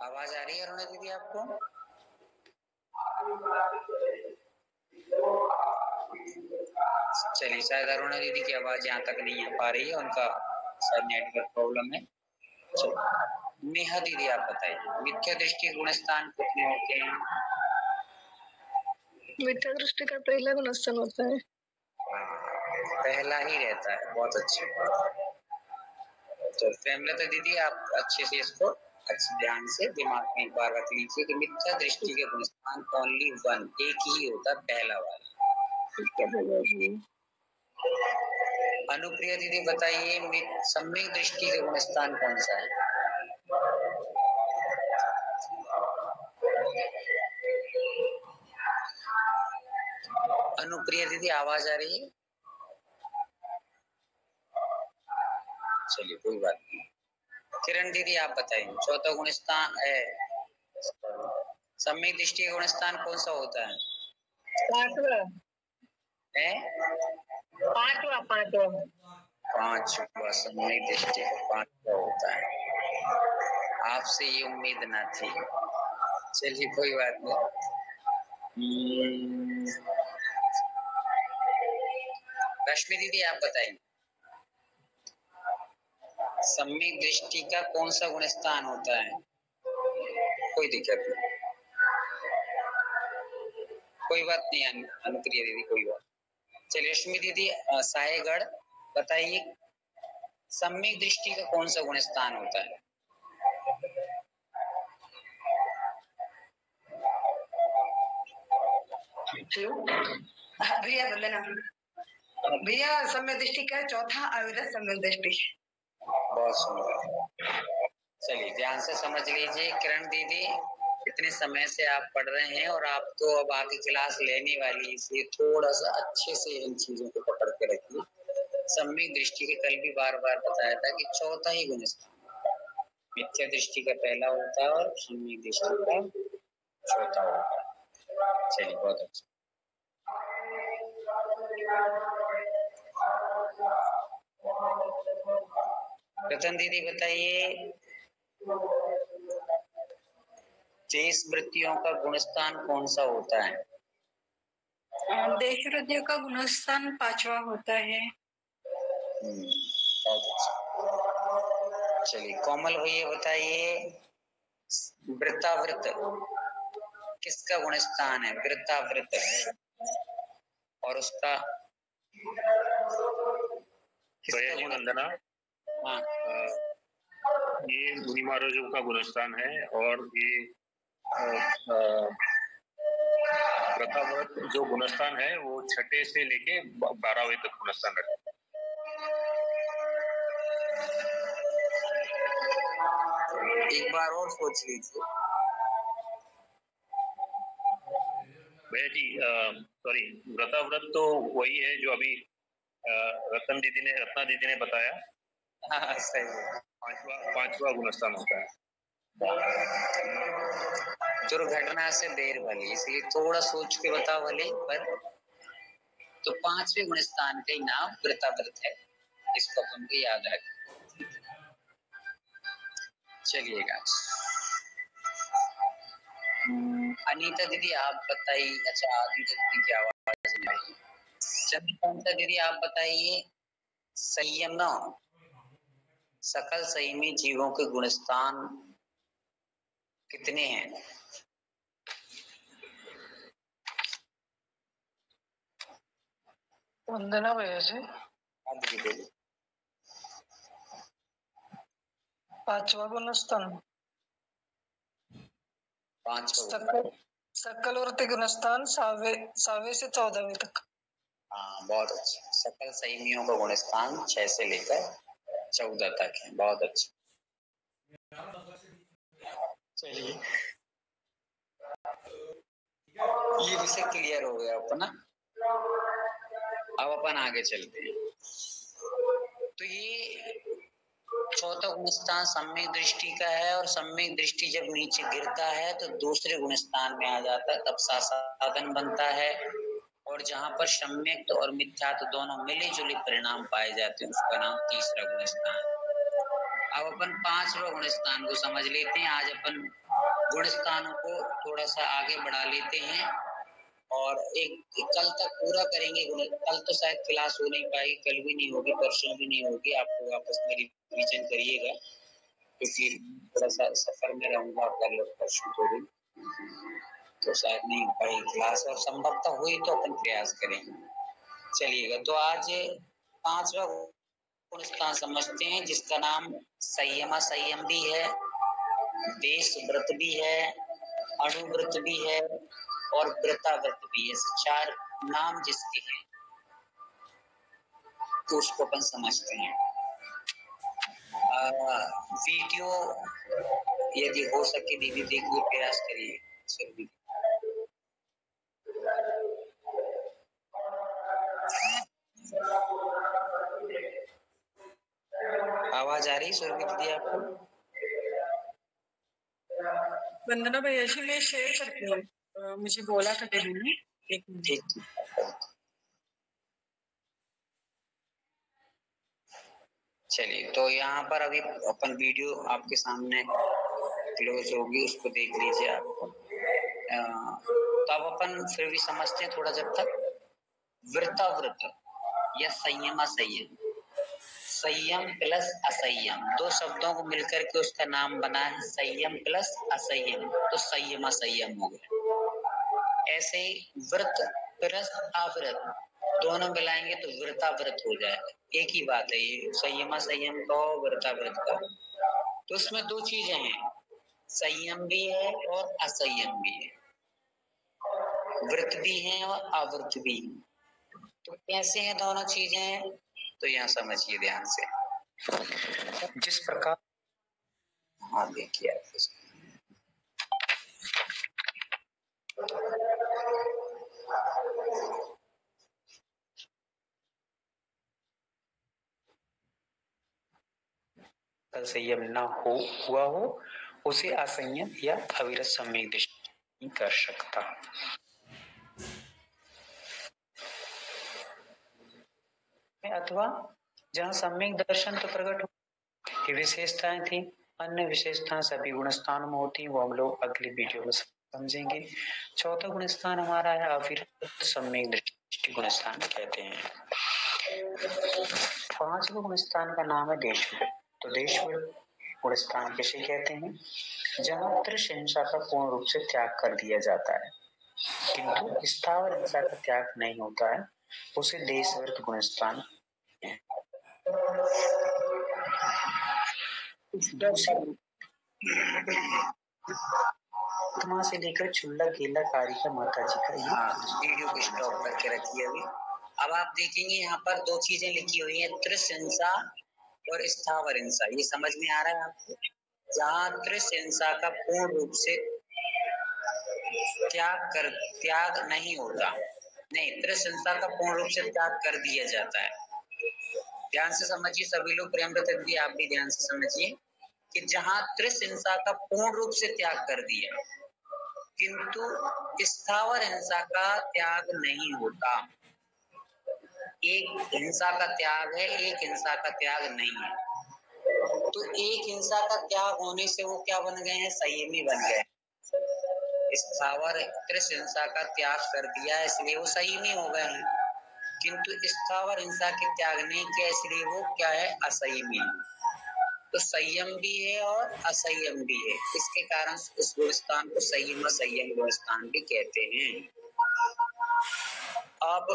आवाज आ रही है अरुणा दीदी आपको? चलिए, शायद अरुणा दीदी की आवाज यहाँ तक नहीं आ पा रही है, उनका शायद नेटवर्क प्रॉब्लम है। चलिए, नेहा दीदी आप बताइए, मिथ्या दृष्टि गुण स्थान कितने होते हैं? मिथ्या दृष्टि का पहला गुण स्थान होता है। पहला ही रहता है, बहुत अच्छे। तो प्रेमलता दीदी आप अच्छे से इसको अच्छे ध्यान से दिमाग में एक बार रख लीजिए कि मिथ्या दृष्टि के गुण स्थान ओनली वन, एक ही होता है, पहला वाला। अनुप्रिया दीदी बताइए, सम्यक दृष्टि के गुण स्थान कौन सा है? अनुप्रिया दीदी आवाज आ रही है? चलिए, कोई बात नहीं। किरण दीदी आप बताइए, चौथा गुण स्थान है सम्यक दृष्टि का गुण स्थान कौन सा होता है? पांचवा सम्यक दृष्टि का पांचवा होता है। आपसे ये उम्मीद ना थी। चलिए, कोई बात नहीं। रश्मि दीदी आप बताइए, सम्यक दृष्टि का कौन सा गुण स्थान होता है? कोई दिक्कत नहीं, कोई बात नहीं अनुप्रिया दीदी, कोई बात। चलिए, रश्मि दीदी साहेगढ़ बताइए, सम्यक दृष्टि का कौन सा गुण स्थान होता है? भैया बोले ना भैया, सम्यक दृष्टि का चौथा अविरत सम्यक दृष्टि। बहुत सुंदर। चलिए, ध्यान से समझ लीजिए। किरण दीदी, इतने समय से आप पढ़ रहे हैं और आप तो अब आगे क्लास लेने वाली, इसलिए थोड़ा सा अच्छे से इन चीजों को पकड़ के रखिए। सम्यक दृष्टि के कल भी बार बार बताया था कि चौथा ही गुण स्थान, मिथ्या दृष्टि का पहला होता है और सम्यक दृष्टि का चौथा होता है। चलिए, बहुत अच्छा। रतन दीदी बताइए, देश वृत्तियों का गुणस्थान कौन सा होता है? देश वृत्तियों का गुणस्थान पांचवा होता है। बहुत अच्छा। चलिए, कोमल भैया बताइए, वृत्तावृत्त किसका गुणस्थान है? वृत्तावृत्त और उसका वंदना, हाँ, ये मुनि महाराजों का गुणस्थान है और ये व्रताव्रत जो गुणस्थान है वो 6 से लेके 12वें तक गुणस्थान है। एक बार और सोच लीजिए भैया जी। सॉरी, व्रताव्रत तो वही है जो अभी रत्ना दीदी ने बताया। हाँ, सही है। पांचवा गुणस्थान होता है। दुर्घटना से देर भली, इसलिए थोड़ा सोच के बताओ भले, पर तो पांचवें गुणस्थान का नाम वृत्ताव्रत है, इसको अपन को याद रखें। चलिएगा, अनीता दीदी आप बताइए। अच्छा, अनीता दीदी की आवाज नहीं आई। चंद्रकांता दीदी आप बताइए, संयम सकल संयमी जीवों के गुणस्थान कितने हैं? वंदना भैया जी, पांचवा गुणस्थान, सकल वृत्ति गुणस्थान 7वें से 14वें तक। हाँ, बहुत अच्छा। सकल संयमियों का गुणस्थान 6 से लेकर 14 तक है। बहुत अच्छा। चलिए, ये विषय क्लियर हो गया अपना। अब अपन आगे चलते हैं। तो ये चौथा गुणस्थान सम्यक दृष्टि का है, और सम्यक दृष्टि जब नीचे गिरता है तो दूसरे गुणस्थान में आ जाता है, तब साधन बनता है। और जहां पर सम्यक और मिथ्यात्व दोनों मिले जुले परिणाम पाए जाते हैं, उसका नाम तीसरा गुणस्थान। अब अपन पांचवा गुणस्थान को समझ लेते हैं। आज अपन गुणस्थानों को थोड़ा सा आगे बढ़ा लेते हैं और एक कल तक पूरा करेंगे। कल तो शायद क्लास हो नहीं पाएगी, कल भी नहीं होगी, परसों भी नहीं होगी। आपको वापस में रिवीजन करिएगा क्योंकि थोड़ा सा सफर में रहूंगा कल और परसों तो भी, तो शायद नहीं हो पाएगी क्लास, और संभवतः हुई तो अपन प्रयास करेंगे। चलिएगा, तो आज 5वां गुण स्थान समझते हैं जिसका नाम संयम भी है, देश व्रत भी है, अणुव्रत भी है और व्रताव्रत भी है। 4 नाम जिसके हैं तो उसको अपन समझते हैं। वीडियो यदि हो सके दीदी देखिए, प्रयास करिए। आवाज आ रही सुरभि दीदी आपको? वंदना भैया जी मैं शेयर करती हूँ, मुझे बोला था दीदी ने, एक मिनट। चलिए, तो यहाँ पर अभी अपन वीडियो आपके सामने क्लोज होगी, उसको देख लीजिए आपको। तो अब अपन फिर भी समझते हैं थोड़ा, जब तक व्रताव्रत या संयम प्लस असंयम, 2 शब्दों को मिलकर के उसका नाम बना है संयम प्लस असंयम, तो संयम हो गया। ऐसे ही व्रत प्लस अव्रत दोनों मिलाएंगे तो व्रताव्रत हो जाएगा। एक ही बात है ये, संयम का व्रताव्रत का। तो उसमें 2 चीजें हैं, संयम भी है और असंयम भी है, व्रत भी है और अव्रत भी है। तो कैसे हैं दोनों चीजें, तो यहाँ समझिए ध्यान से। जिस प्रकार, हाँ देखिए आप संयम न हुआ हो उसे असंयम या अविरत सम्यक दृष्टि नहीं कर सकता। अथवा जहाँ सम्यक दर्शन तो प्रकट हो, विशेषताएं थी, अन्य विशेषताएं सभी गुण स्थानों में होती, वो हम लोग अगली वीडियो में समझेंगे। 4था गुण स्थान हमारा है अविरत सम्यक दृष्टि गुण स्थान कहते हैं। 5वां गुण स्थान का नाम है देशव्रत। तो देशव्रत गुण स्थान किसे कहते हैं, जहाँ त्रिहिंसा का पूर्ण रूप से त्याग कर दिया जाता है किंतु स्थावर हिंसा का त्याग नहीं होता है, उसे देशव्रत गुण स्थान से लेकर चुल्ला केला कारिका माता जी का ये वीडियो को स्टॉप करके रखिए अभी। अब आप देखेंगे यहाँ पर 2 चीजें लिखी हुई है, त्रिहिंसा और स्थावर हिंसा। ये समझ में आ रहा है आपको? जहाँ त्रिहिंसा का पूर्ण रूप से त्याग नहीं होता, नहीं, त्रिहिंसा का पूर्ण रूप से त्याग कर दिया जाता है। ध्यान से समझिए सभी लोग, प्रेम रतन आप भी ध्यान से समझिए कि जहाँ त्रिहिंसा का पूर्ण रूप से त्याग कर दिया किंतु स्थावर हिंसा का त्याग नहीं होता। एक हिंसा का त्याग है, एक हिंसा का त्याग नहीं है। तो एक हिंसा का त्याग होने से वो क्या बन गए हैं, संयमी बन गए। स्थावर त्रिहिंसा का त्याग कर दिया इसलिए वो संयमी हो गए हैं, किंतु स्थावर हिंसा के त्याग नहीं किया इसलिए वो क्या है, असंयमी। तो संयम भी है और असंयम भी है, इसके कारण उस गुणस्थान को संयम गुणस्थान भी कहते हैं। आप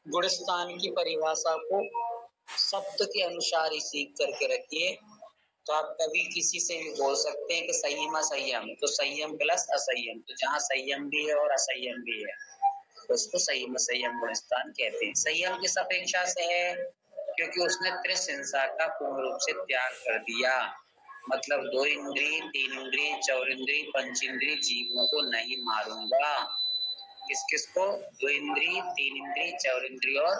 गुणस्थान की परिभाषा को शब्द के अनुसार ही सीख करके रखिए, तो आप कभी किसी से भी बोल सकते हैं कि संयम, तो संयम प्लस असंयम, तो जहाँ संयम भी है और असंयम भी है तो उसको संयम गुणस्थान कहते हैं। संयम किस अपेक्षा से है, क्योंकि उसने त्रिहिंसा का पूर्ण रूप से त्याग कर दिया, मतलब 2 इंद्रिय 3 इंद्रिय 4 इंद्रिय 5 इंद्रिय जीवों को नहीं मारूंगा। किसको? 2 इंद्रिय 3 इंद्रिय 4 इंद्रिय और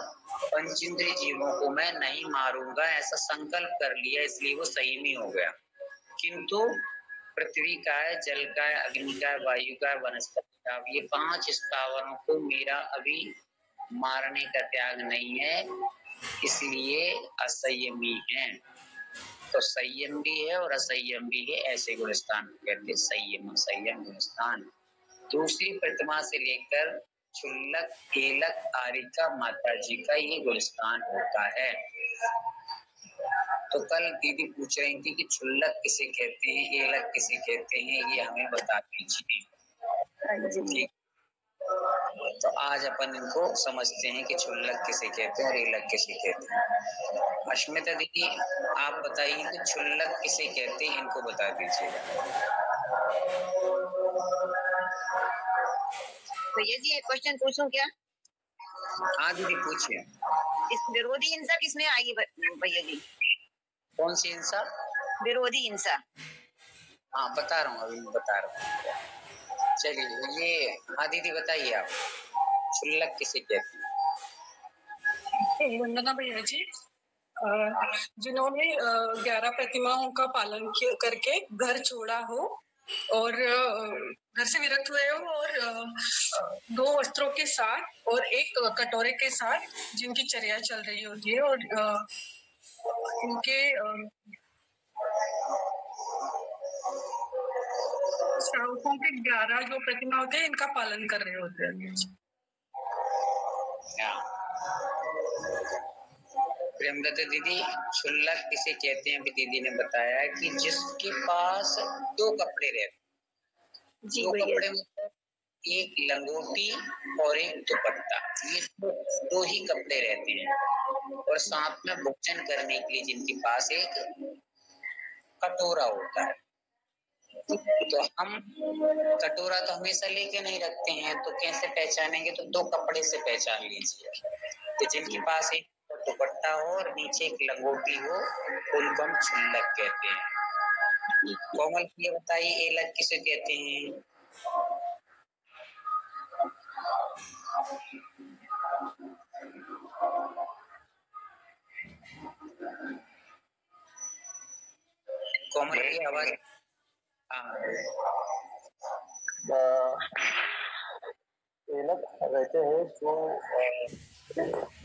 5 इंद्रिय जीवों को मैं नहीं मारूंगा, ऐसा संकल्प कर लिया, इसलिए वो संयमी हो गया। किंतु पृथ्वी का है, जल का है, अग्नि का है, वायु का है, वनस्पति का, ये 5 स्थावरों को मेरा अभी मारने का त्याग नहीं है, इसलिए असंयमी है। तो संयम भी है और असंयम भी है, ऐसे गुणस्थान कहते हैं संयम गुणस्थान। दूसरी प्रतिमा से लेकर क्षुल्लक एलक आरिका माता जी का ये गुणस्थान होता है। तो कल दीदी पूछ रही थी कि क्षुल्लक किसे कहते हैं, एलक किसे कहते हैं, ये हमें बता दीजिए। ठीक, तो आज अपन इनको समझते हैं कि क्षुल्लक किसे कहते हैं और एलक किसे कहते हैं। अश्मिता दीदी आप बताइए कि क्षुल्लक किसे कहते हैं, इनको बता दीजिएगा। भैया जी एक क्वेश्चन पूछूं क्या? हाँ दीदी पूछिए। इस विरोधी हिंसा किसमें आएगी भैया जी? कौन सी हिंसा? विरोधी हिंसा। हाँ बता रहा हूँ, अभी बता रहा हूँ। चलिए ये, हाँ दीदी बताइए आप, क्षुल्लक किसे कहते हैं? वंदना भैया जी, जिन्होंने 11 प्रतिमाओं का पालन करके घर छोड़ा हो और घर से विरक्त हुए हो और 2 वस्त्रों के साथ और एक कटोरे के साथ जिनकी चर्या चल रही होती है और इनके श्रावकों के 11 जो प्रतिमा होते हैं इनका पालन कर रहे होते हैं। प्रेमदत्त दीदी, क्षुल्लक किसे कहते हैं? अभी दीदी ने बताया कि जिसके पास 2 कपड़े रहते, 2 कपड़े मतलब एक लंगोटी और एक दुपट्टा, ये 2 ही कपड़े रहते हैं और साथ में भोजन करने के लिए जिनके पास एक कटोरा होता है। तो हम कटोरा तो हमेशा लेके नहीं रखते हैं, तो कैसे पहचानेंगे? तो 2 कपड़े से पहचान लीजिए। तो जिनके पास एक दुपट्टा हो और नीचे एक लंगोटी हो, उनको हम क्षुल्लक कहते हैं। कोमल ये बताइए एलक किसे कहते हैं? कोमल की आवाज। एलक रहते हैं जो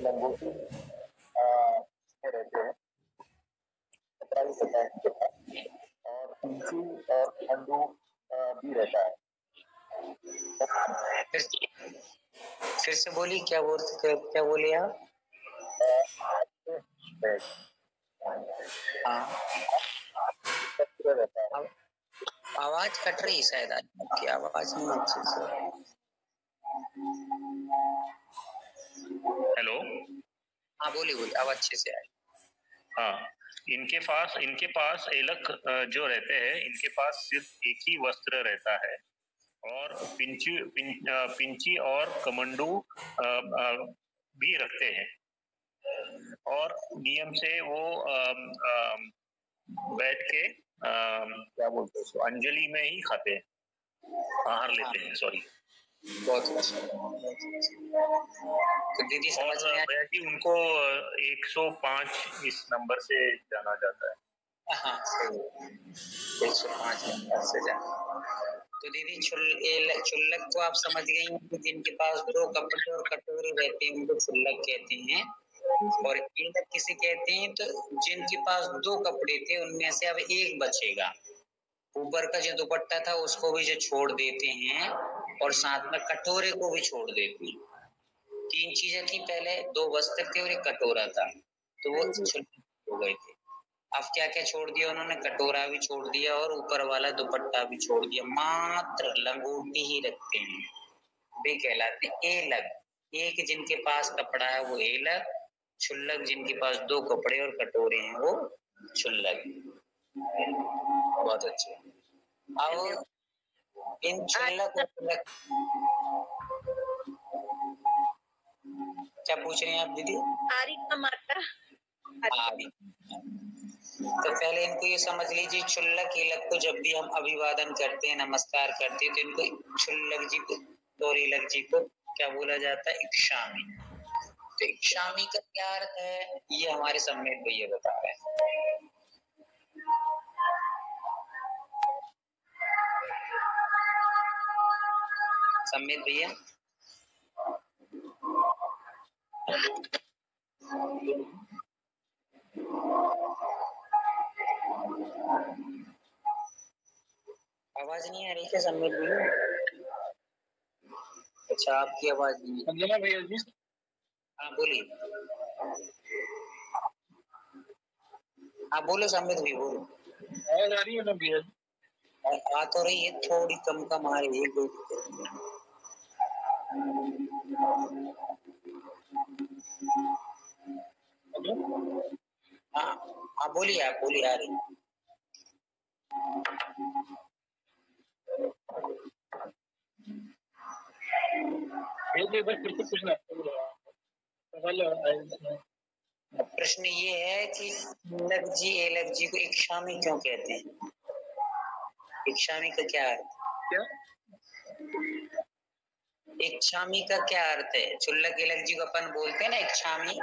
लंगोटी रहते हैं और पिंची और खंडू भी रहता है। फिर से बोली, क्या बोले आप? आवाज कट रही शायद, आपकी आवाज नहीं अच्छी से। हेलो, हाँ बोलिए, आवाज अच्छे से आई। हाँ, इनके पास एलक जो रहते हैं, इनके पास सिर्फ एक ही वस्त्र रहता है और पिंची और कमंडू भी रखते हैं और नियम से वो बैठ के क्या बोलते हैं उसको, अंजलि में ही खाते हैं, आहार लेते हैं। सॉरी, बहुत अच्छा। तो दीदी समझ में आया कि उनको 105 इस नंबर से जाना जाता है। हाँ सही, 105 नंबर से जाना। तो दीदी क्षुल्लक को आप समझ गई हैं कि जिनके पास 2 कपड़े और कटोरे रहते हैं उनको क्षुल्लक कहते हैं। और एलक किसे कहते हैं? तो जिनके पास 2 कपड़े थे उनमें से अब एक बचेगा, ऊपर का जो दुपट्टा था उसको भी जो छोड़ देते हैं और साथ में कटोरे को भी छोड़ देते हैं। 3 चीजें थी पहले, 2 वस्त्र थे और एक कटोरा था, तो वो क्षुल्लक हो गए थे। अब क्या क्या छोड़ दिया उन्होंने? कटोरा भी छोड़ दिया और ऊपर वाला दुपट्टा भी छोड़ दिया, मात्र लंगोटी ही रखते हैं, वे कहलाते एलक। एक जिनके पास कपड़ा है वो एलक, क्षुल्लक जिनके पास 2 कपड़े और कटोरे हैं वो क्षुल्लक। बहुत अच्छे। अब इन क्षुल्लक और क्षुल्लक, क्या पूछ रही हैं आप दीदी? आरी का मात्रा। आरी। तो पहले इनको ये समझ लीजिए, क्षुल्लक एलक को जब भी हम अभिवादन करते हैं, नमस्कार करते हैं, तो इनको क्षुल्लक जी को और एलक जी को क्या बोला जाता है? इक्षामि। तो इक्षामि का क्या अर्थ है ये हमारे सम्मेत भैया बता रहे हैं। सम्मेत भैया, आवाज नहीं आ रही क्या सम्मेत भैया? अच्छा, आपकी आवाज नहीं अंजना भैया जी। हाँ बोलिए। हाँ बोलो संबित भाई बोलो। आवाज आ रही है ना भैया जी? आ तो रही है, थोड़ी कम कम आ रही है, कोई हाँ हाँ बोलिए, आप बोलिए, आ रही है। बस फिर से पूछना सवाल। प्रश्न ये है कि एलग जी को इक्शामी क्यों कहते हैं? इक्शामी का क्या अर्थ? क्या इक्शामी का क्या अर्थ है? क्षुल्लक एलग जी को अपन बोलते हैं ना इक्शामी।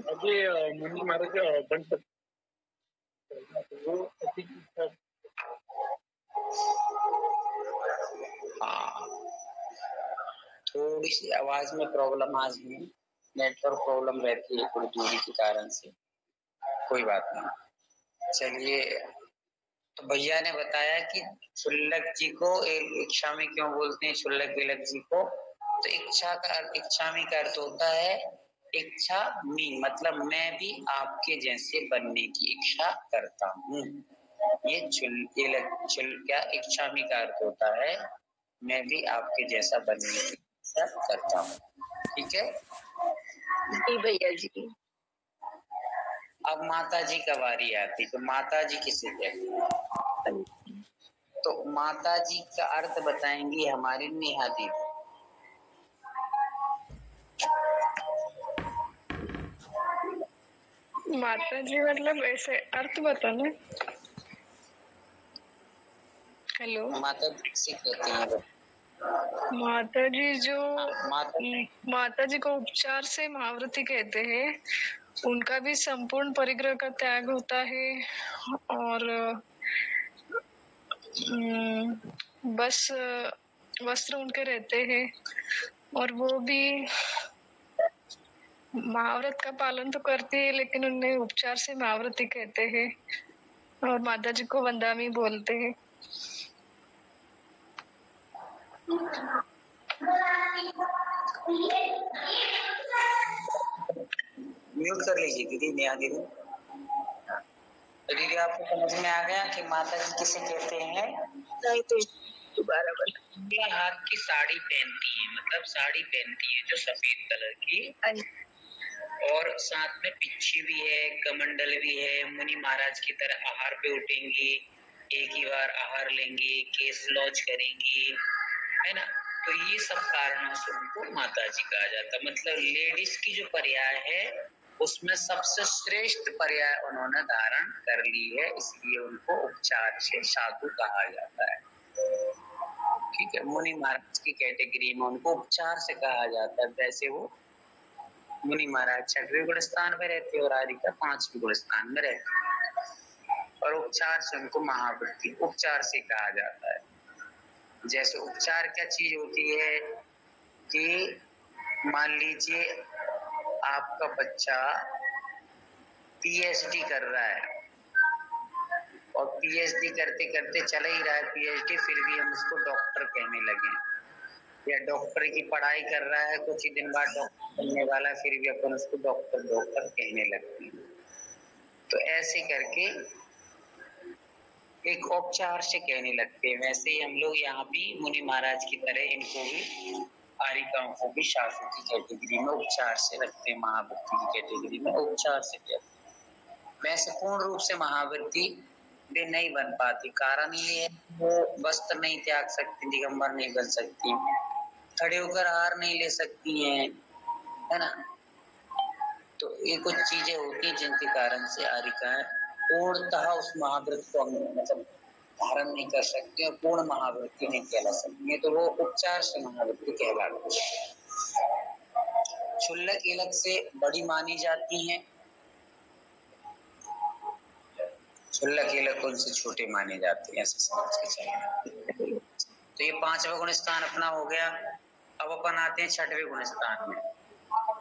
अभी मुनि महाराज बन सकते वो थोड़ी सी आवाज में प्रॉब्लम आज भी, नेटवर्क प्रॉब्लम रहती है थोड़ी दूरी के कारण से, कोई बात नहीं। चलिए, तो भैया ने बताया कि क्षुल्लक जी को इक्शामी क्यों बोलते हैं, क्षुल्लक एलग जी को। तो इक्शामी का अर्थ होता है इच्छा मी, मतलब मैं भी आपके जैसे बनने की इच्छा करता हूँ। ये क्या इक्शामी का अर्थ होता है, मैं भी आपके जैसा बनने की इच्छा करता हूँ। ठीक है जी भैया जी। अब माता जी का बारी आती, तो माता जी किसे कहते हैं? तो माता जी का अर्थ बताएंगी हमारी नेहा देवी। माता जी मतलब ऐसे अर्थ बताना। हेलो, माता जी किसे कहते हैं? माता जी जो माता जी को उपचार से महाव्रती कहते हैं, उनका भी संपूर्ण परिग्रह का त्याग होता है और बस वस्त्र उनके रहते हैं और वो भी महाव्रत का पालन तो करती है, लेकिन उन्हें उपचार से महाव्रती कहते हैं और माता जी को वंदामी बोलते हैं। म्यूट कर लीजिए दीदी, नेहा दीदी। तो दीदी आपको समझ में आ गया कि माता जी किसे कहते हैं? नहीं तो दोबारा ये हाथ की साड़ी पहनती है, मतलब साड़ी पहनती है जो सफेद कलर की, और साथ में पिच्छी भी है, कमंडल भी है। मुनि महाराज की तरह आहार पे उठेंगी, एक ही बार आहार लेंगी, केस लॉन्च करेंगी, है ना। तो ये सब कारणों से उनको माता जी कहा जाता है। मतलब लेडीज की जो पर्याय है उसमें सबसे श्रेष्ठ पर्याय उन्होंने धारण कर ली है, इसलिए उनको उपचार से साधु कहा जाता है। ठीक है, मुनि महाराज की कैटेगरी में उनको उपचार से कहा जाता है। वैसे वो मुनि महाराज 6वें गुण स्थान में रहते और राधिका 5वें गुण स्थान में रहते, और उपचार से उनको महाव्रती उपचार से कहा जाता है। जैसे उपचार क्या चीज होती है कि मान लीजिए आपका बच्चा पीएचडी कर रहा है और पीएचडी करते करते चला ही रहा है पीएचडी, फिर भी हम उसको डॉक्टर कहने लगे, या डॉक्टर की पढ़ाई कर रहा है, कुछ ही दिन बाद डॉक्टर बनने वाला, फिर भी अपन उसको डॉक्टर कहने लगते हैं। तो ऐसे करके एक उपचार से कहने लगते हैं। वैसे ही हम लोग यहाँ भी मुनि महाराज की तरह इनको भी, आरिकाओं को भी शास्त्र की कैटेगरी में उपचार से रखते हैं, महाव्रती की कैटेगरी में उपचार से कहते हैं। वैसे पूर्ण रूप से महाव्रती वे नहीं बन पाती, कारण ये है वो वस्त्र नहीं त्याग सकती, दिगंबर नहीं बन सकती, खड़े होकर आहार नहीं ले सकती हैं, है ना। तो ये कुछ चीजें होती हैं जिनके कारण से आरिकाएं पूर्णतः उस महाव्रत को मतलब धारण नहीं कर सकती और पूर्ण महाव्रती नहीं कहला सकती है, तो वो उपचार से महाव्रती कहलाती है। क्षुल्लक एलग से बड़ी मानी जाती हैं, क्षुल्लक एलग उनसे छोटे माने जाते हैं, ऐसे समझ के चलिए। तो ये 5वां गुण स्थान अपना हो गया। अब अपन आते हैं 6वें गुण स्थान में।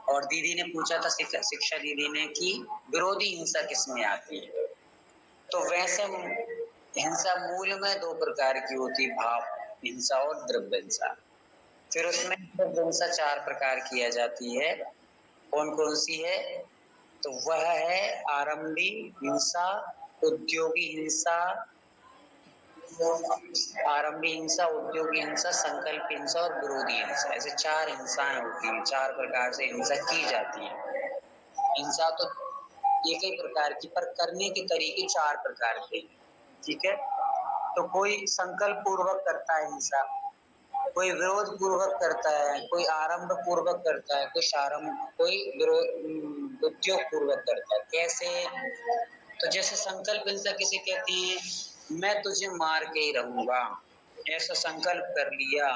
और दीदी ने पूछा था शिक्षा दीदी ने कि विरोधी हिंसा किसमें आती है। तो वैसे हिंसा मूल में दो प्रकार की होती है, भाव हिंसा और द्रव्य हिंसा। फिर उसमें द्रव्य हिंसा 4 प्रकार किया जाती है। कौन कौन सी है? तो वह है आरंभी हिंसा, उद्योगी हिंसा, आरंभी हिंसा, उद्योगी हिंसा, संकल्प हिंसा और विरोधी हिंसा। ऐसे 4 हिंसाएं होती हैं, 4 प्रकार से हिंसा की जाती है। हिंसा तो एक ही प्रकार की, पर करने के तरीके 4 प्रकार के, ठीक है। तो कोई संकल्प पूर्वक करता है हिंसा, कोई विरोध पूर्वक करता है, कोई आरंभ पूर्वक करता है, कोई विरोध उद्योग पूर्वक करता है। कैसे? तो जैसे संकल्प हिंसा किसे कहती है? मैं तुझे मार के ही रहूंगा, ऐसा संकल्प कर लिया,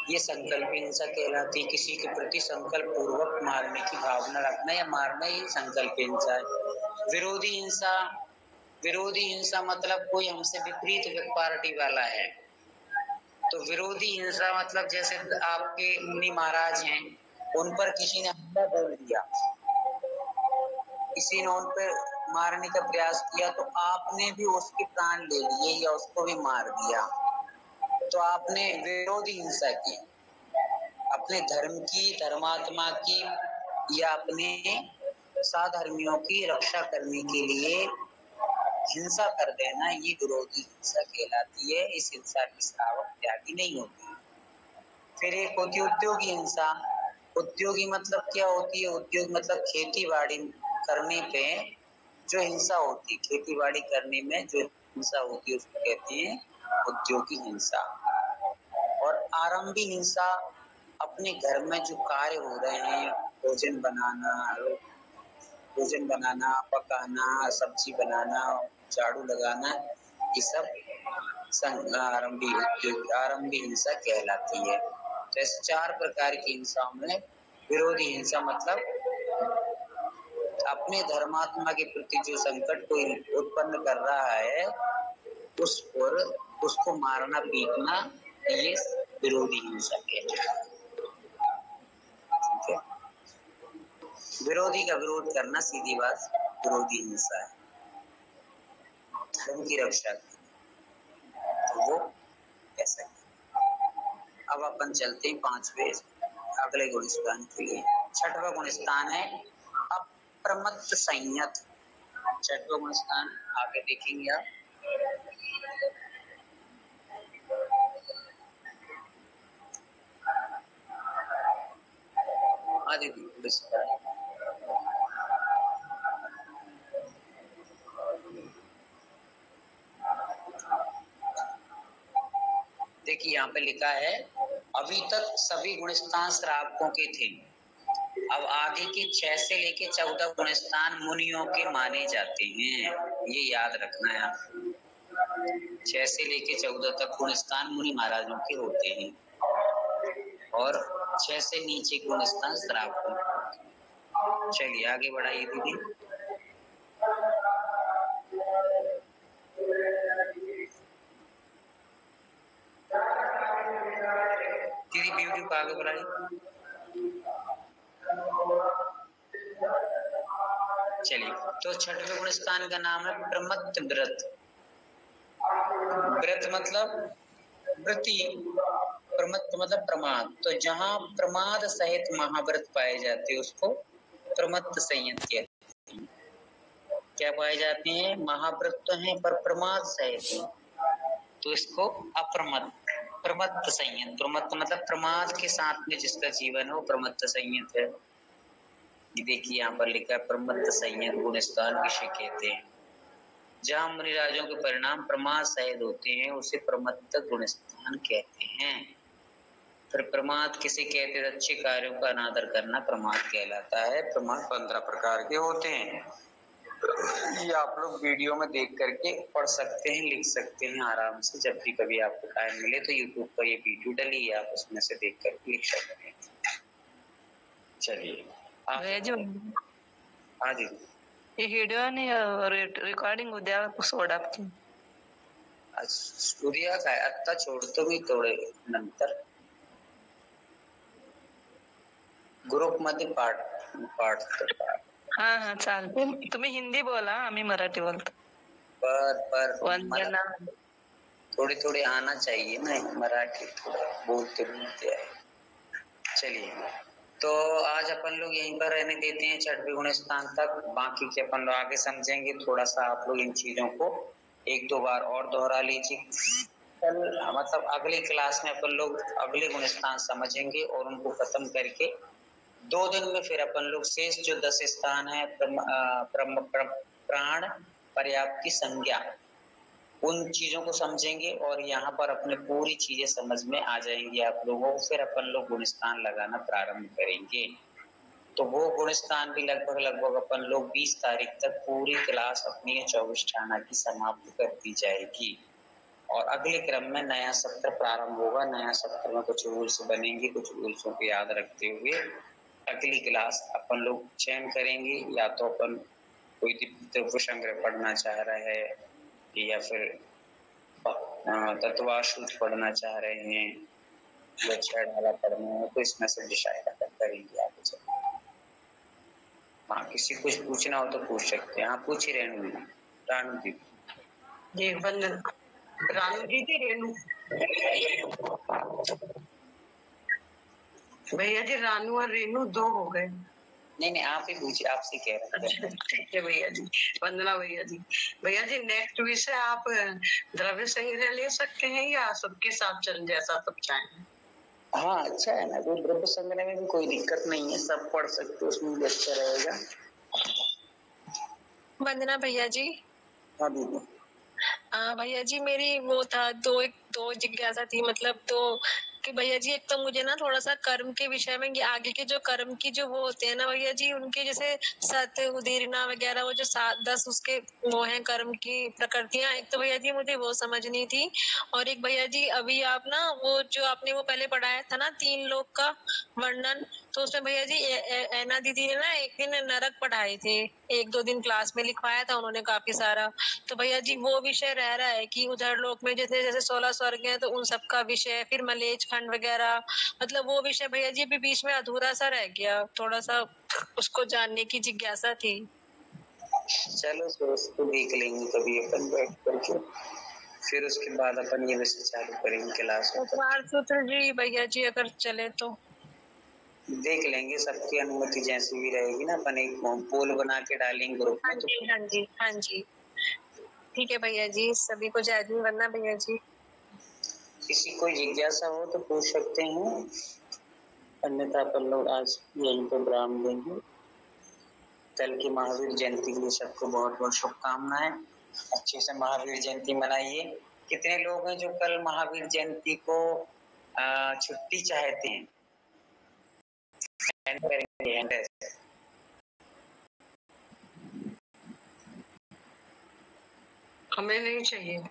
ये संकल्प हिंसा कहलाती है। किसी के प्रति संकल्प पूर्वक मारने की भावना रखना या मारना, ये संकल्प हिंसा है। विरोधी हिंसा, विरोधी हिंसा मतलब कोई हमसे विपरीत पार्टी वाला है। तो विरोधी हिंसा मतलब जैसे आपके मुनि महाराज हैं, उन पर किसी ने हमला बोल दिया, किसी ने उन पर मारने का प्रयास किया, तो आपने भी उसके प्राण ले लिए या उसको भी मार दिया, तो आपने विरोधी हिंसा की। अपने धर्म की, धर्मात्मा की या अपने साधर्मियों की रक्षा करने के लिए हिंसा कर देना, ये विरोधी हिंसा कहलाती है। इस हिंसा की श्रावक त्यागी नहीं होती। फिर एक होती है उद्योगी हिंसा। उद्योगी मतलब क्या होती है? उद्योग मतलब खेती बाड़ी करने पे जो हिंसा होती है, खेती बाड़ी करने में जो हिंसा होती है उसको कहते हैं उद्योगी हिंसा। और आरंभी हिंसा अपने घर में जो कार्य हो रहे हैं, भोजन बनाना, पकाना, सब्जी बनाना, झाड़ू लगाना, ये सब आरंभी हिंसा कहलाती है। तो इस 4 प्रकार की हिंसाओं में विरोधी हिंसा मतलब अपने धर्मात्मा के प्रति जो संकट कोई उत्पन्न कर रहा है उस पर उसको मारना पीटना, ये विरोधी हिंसा कहलाती है। ठीक है, विरोधी का विरोध करना सीधी बात विरोधी हिंसा है। धर्म की रक्षा तो वो ऐसा है। अब अपन चलते हैं 5वें अगले गुणस्थान के लिए। 6वां गुणस्थान है अप्रमत्त संयत। 6वां गुणस्थान आगे देखेंगे आप। देखिए यहाँ पे लिखा है अभी तक सभी गुणस्थान श्रावकों के थे, अब आगे के 6 से लेके 14 गुणस्थान मुनियों के माने जाते हैं। ये याद रखना है आप। 6 से लेके 14 तक गुणस्थान मुनि महाराजों के होते हैं और 6 से नीचे गुणस्थान श्रावकों। चलिए आगे बढ़ाइए दीदी। दीदी ब्यूटी को आगे बढ़ाइए। चलिए, तो 6वें गुणस्थान का नाम है प्रमत्त व्रत। व्रत मतलब व्रति, प्रमत्त मतलब प्रमाद। तो जहाँ प्रमाद सहित महाव्रत पाए जाते हैं उसको प्रमत्त संयत कहते हैं। क्या पाए जाते हैं? महाव्रत तो है पर प्रमाद सहित है, तो इसको प्रमत्त संयत। प्रमत्त मतलब प्रमाद के साथ में जिसका जीवन है वो प्रमत्त संयत है। देखिए यहाँ पर लिखा है प्रमत्त संयत गुणस्थान किसे कहते हैं? जहाँ मुनिराजों के परिणाम प्रमाद सहित होते हैं उसे प्रमत्त गुणस्थान कहते हैं। फिर प्रमाद किसे कहते हैं? अच्छे कार्यों का अनादर करना प्रमाद कहलाता है। प्रमाद 15 प्रकार के होते हैं। ये आप लोग वीडियो में देख करके पढ़ सकते हैं, लिख सकते हैं आराम से। जब भी कभी आपको टाइम मिले तो यूट्यूब पर ये वीडियो डली है, आप उसमें से देख करके लिख सकते हैं। चलिए हाँ जी, ఈ వీడియోని रिकॉर्डिंग उद्या सोडा उद्या काय आता छोड़तो मी थोडे नंतर ग्रुप मध्ये पाठ हाँ चालते. तुम्ही हिंदी बोला, आम्ही मराठी बोलतो. पर वंदना. थोड़ी आना चाहिए ना, मराठी थोड़ा बोलते है. चलिए, तो आज अपन लोग यहीं पर रहने देते हैं छठवें गुण स्थान तक. बाकी के अपन लोग आगे समझेंगे. थोड़ा सा आप लोग इन चीजों को 1-2 बार और दोहरा लीजिए. कल मतलब अगली क्लास में अपन लोग अगले गुण स्थान समझेंगे और उनको खत्म करके 2 दिन में फिर अपन लोग शेष जो 10 स्थान है प्राण पर्याप्ति संज्ञा, उन चीजों को समझेंगे और यहाँ पर अपने पूरी चीजें समझ में आ जाएंगी आप लोगों को. फिर अपन लोग गुण स्थान लगाना प्रारंभ करेंगे. तो वो गुण स्थान भी लगभग अपन लोग 20 तारीख तक पूरी क्लास अपनी 24 ठाणा की समाप्त कर दी जाएगी. और अगले क्रम में नया सत्र प्रारंभ होगा. नया सत्र में कुछ रूल्स बनेंगे, कुछ रूल्सों को याद रखते हुए अगली क्लास अपन लोग चयन करेंगे. या तो अपन कोई द्रव्य संग्रह पढ़ना चाह रहा है या फिर तत्वाशुद्ध पढ़ना चाह रहे हैं या छेड़ाला पढ़ना है, तो इसमें से डिसाइड करेंगे आगे चल. हाँ, किसी कुछ पूछना हो तो पूछ सकते हैं. हाँ पूछी रानू जी. जी वंदना. रानू जी थी रेणु. भैया जी रानू और रेणु 2 हो गए. नहीं आप ही पूछिए, आपसे कह रहे हैं. ठीक है भैया जी. वंदना भैया जी. भैया जी नेक्स्ट विषय आप द्रव्य संग्रह ले सकते हैं या सबके साथ चल जैसा सब चाहें. हाँ अच्छा है ना, कोई द्रव्य संग्रह में भी कोई दिक्कत नहीं है, सब पढ़ सकते हो, उसमें भी अच्छा रहेगा. वंदना भैया जी. हाँ दीदी. भैया जी मेरी वो था दो जिज्ञासा थी, मतलब तो कि भैया जी एक तो मुझे ना थोड़ा सा कर्म के विषय में, आगे के जो कर्म की जो वो होते हैं ना भैया जी, उनके जैसे सत उदीरना वगैरह वो जो 7-10 उसके वो हैं कर्म की प्रकृतियां. एक तो भैया जी मुझे वो समझनी थी. और एक भैया जी अभी आप ना वो जो आपने वो पहले पढ़ाया था ना 3 लोक का वर्णन, तो उसमें भैया जी ऐना दीदी ने ना एक दिन नरक पढ़ाए थे. 1-2 दिन क्लास में लिखवाया था उन्होंने काफी सारा. तो भैया जी वो विषय रह रहा है कि उधर लोक में जैसे 16 स्वर्ग हैं, तो उन सबका विषय, फिर मलेच्छ खंड वगैरह, मतलब वो विषय भैया जी अभी बीच में अधूरा सा रह गया. थोड़ा सा उसको जानने की जिज्ञासा थी. चलो तो उसको देख लेंगे कभी अपन बैठ करके, फिर उसके बाद अपन ये विषय चालू करेंगे क्लास में. सूत्र जी भैया जी अगर चले तो देख लेंगे, सबकी अनुमति जैसी भी रहेगी ना. अपन एक पोल बना के डालेंगे ग्रुप में. हाँ जी ठीक है भैया जी. सभी को जय हिंद. वरना भैया जी किसी को जिज्ञासा हो तो पूछ सकते हैं, अन्यथा अपन लोग आज यहीं पर विराम देंगे. कल की महावीर जयंती के लिए सबको बहुत बहुत शुभकामनाएं. अच्छे से महावीर जयंती मनाइए. कितने लोग हैं जो कल महावीर जयंती को छुट्टी चाहते हैं? हमें नहीं चाहिए.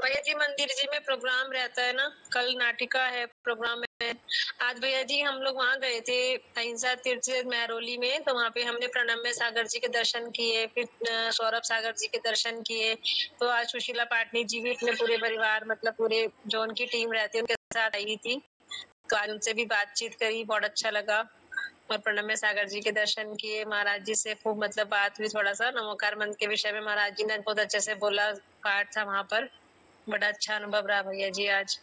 भैया जी मंदिर जी में प्रोग्राम रहता है ना, कल नाटिका है प्रोग्राम में. आज भैया जी हम लोग वहाँ गए थे अहिंसा तीर्थ महरौली में, तो वहाँ पे हमने प्रणम्य सागर जी के दर्शन किए, फिर सौरभ सागर जी के दर्शन किए. तो आज सुशीला पाटनी जी भी अपने पूरे परिवार, मतलब पूरे जो उनकी टीम रहती है उनके साथ आई थी. तो आज उनसे भी बातचीत करी, बहुत अच्छा लगा. और प्रणम्य सागर जी के दर्शन किए. महाराज जी से खूब मतलब बात हुई, थोड़ा सा नमोकार मंत्र के विषय में महाराज जी ने बहुत अच्छे से बोला. पाठ था वहाँ पर, बड़ा अच्छा अनुभव रहा भैया जी आज.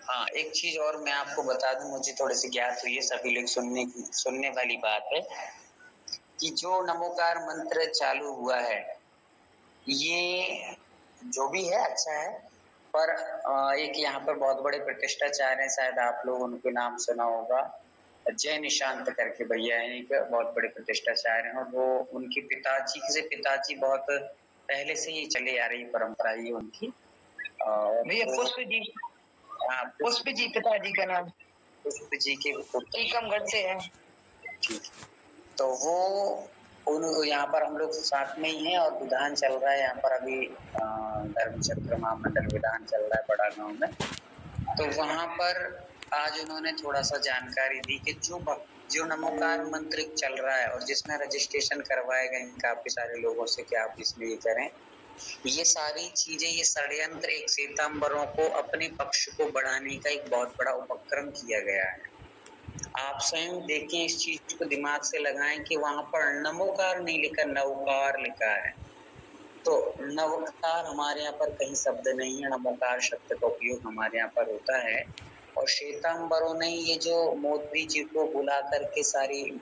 हाँ एक चीज और मैं आपको बता दूं, मुझे थोड़ी सी ज्ञात हुई है, सभी लोग सुनने वाली बात है कि जो नमोकार मंत्र चालू हुआ है, ये जो भी है अच्छा है, पर एक यहाँ पर बहुत बड़े प्रतिष्ठाचार्य हैं, शायद आप लोग उनके नाम सुना होगा, जय निशांत करके भैया है, एक बहुत बड़े प्रतिष्ठाचार्य हैं. और वो उनके पिताजी बहुत पहले से ही चले आ रही परंपरा ही उनकी. भैया पुष्प जी. हाँ पुष्प जी पिताजी का नाम. पुष्प जी के टीकमगढ़ से है. ठीक. तो वो यहाँ पर हम लोग साथ में ही हैं और विधान चल रहा है यहाँ पर अभी. धर्मचक्र महामंडल विधान चल रहा है बड़ा गांव में. तो वहाँ पर आज उन्होंने थोड़ा सा जानकारी दी कि जो नमोकार मंत्र चल रहा है और जिसने रजिस्ट्रेशन करवाए गए काफी सारे लोगों से कि आप इसमें ये करें, ये सारी चीजें, ये षड्यंत्र एक श्वेतांबरों को अपने पक्ष को बढ़ाने का एक बहुत बड़ा उपक्रम किया गया है। आप स्वयं देखें, इस चीज को दिमाग से लगाएं कि वहां पर नमोकार नहीं लिखा, नवकार लिखा है। तो नवकार हमारे यहाँ पर कहीं शब्द नहीं है, नमोकार शब्द का उपयोग हमारे यहाँ पर होता है। और श्वेतांबरों ने ये जो मोदी जी को बुला करके सारी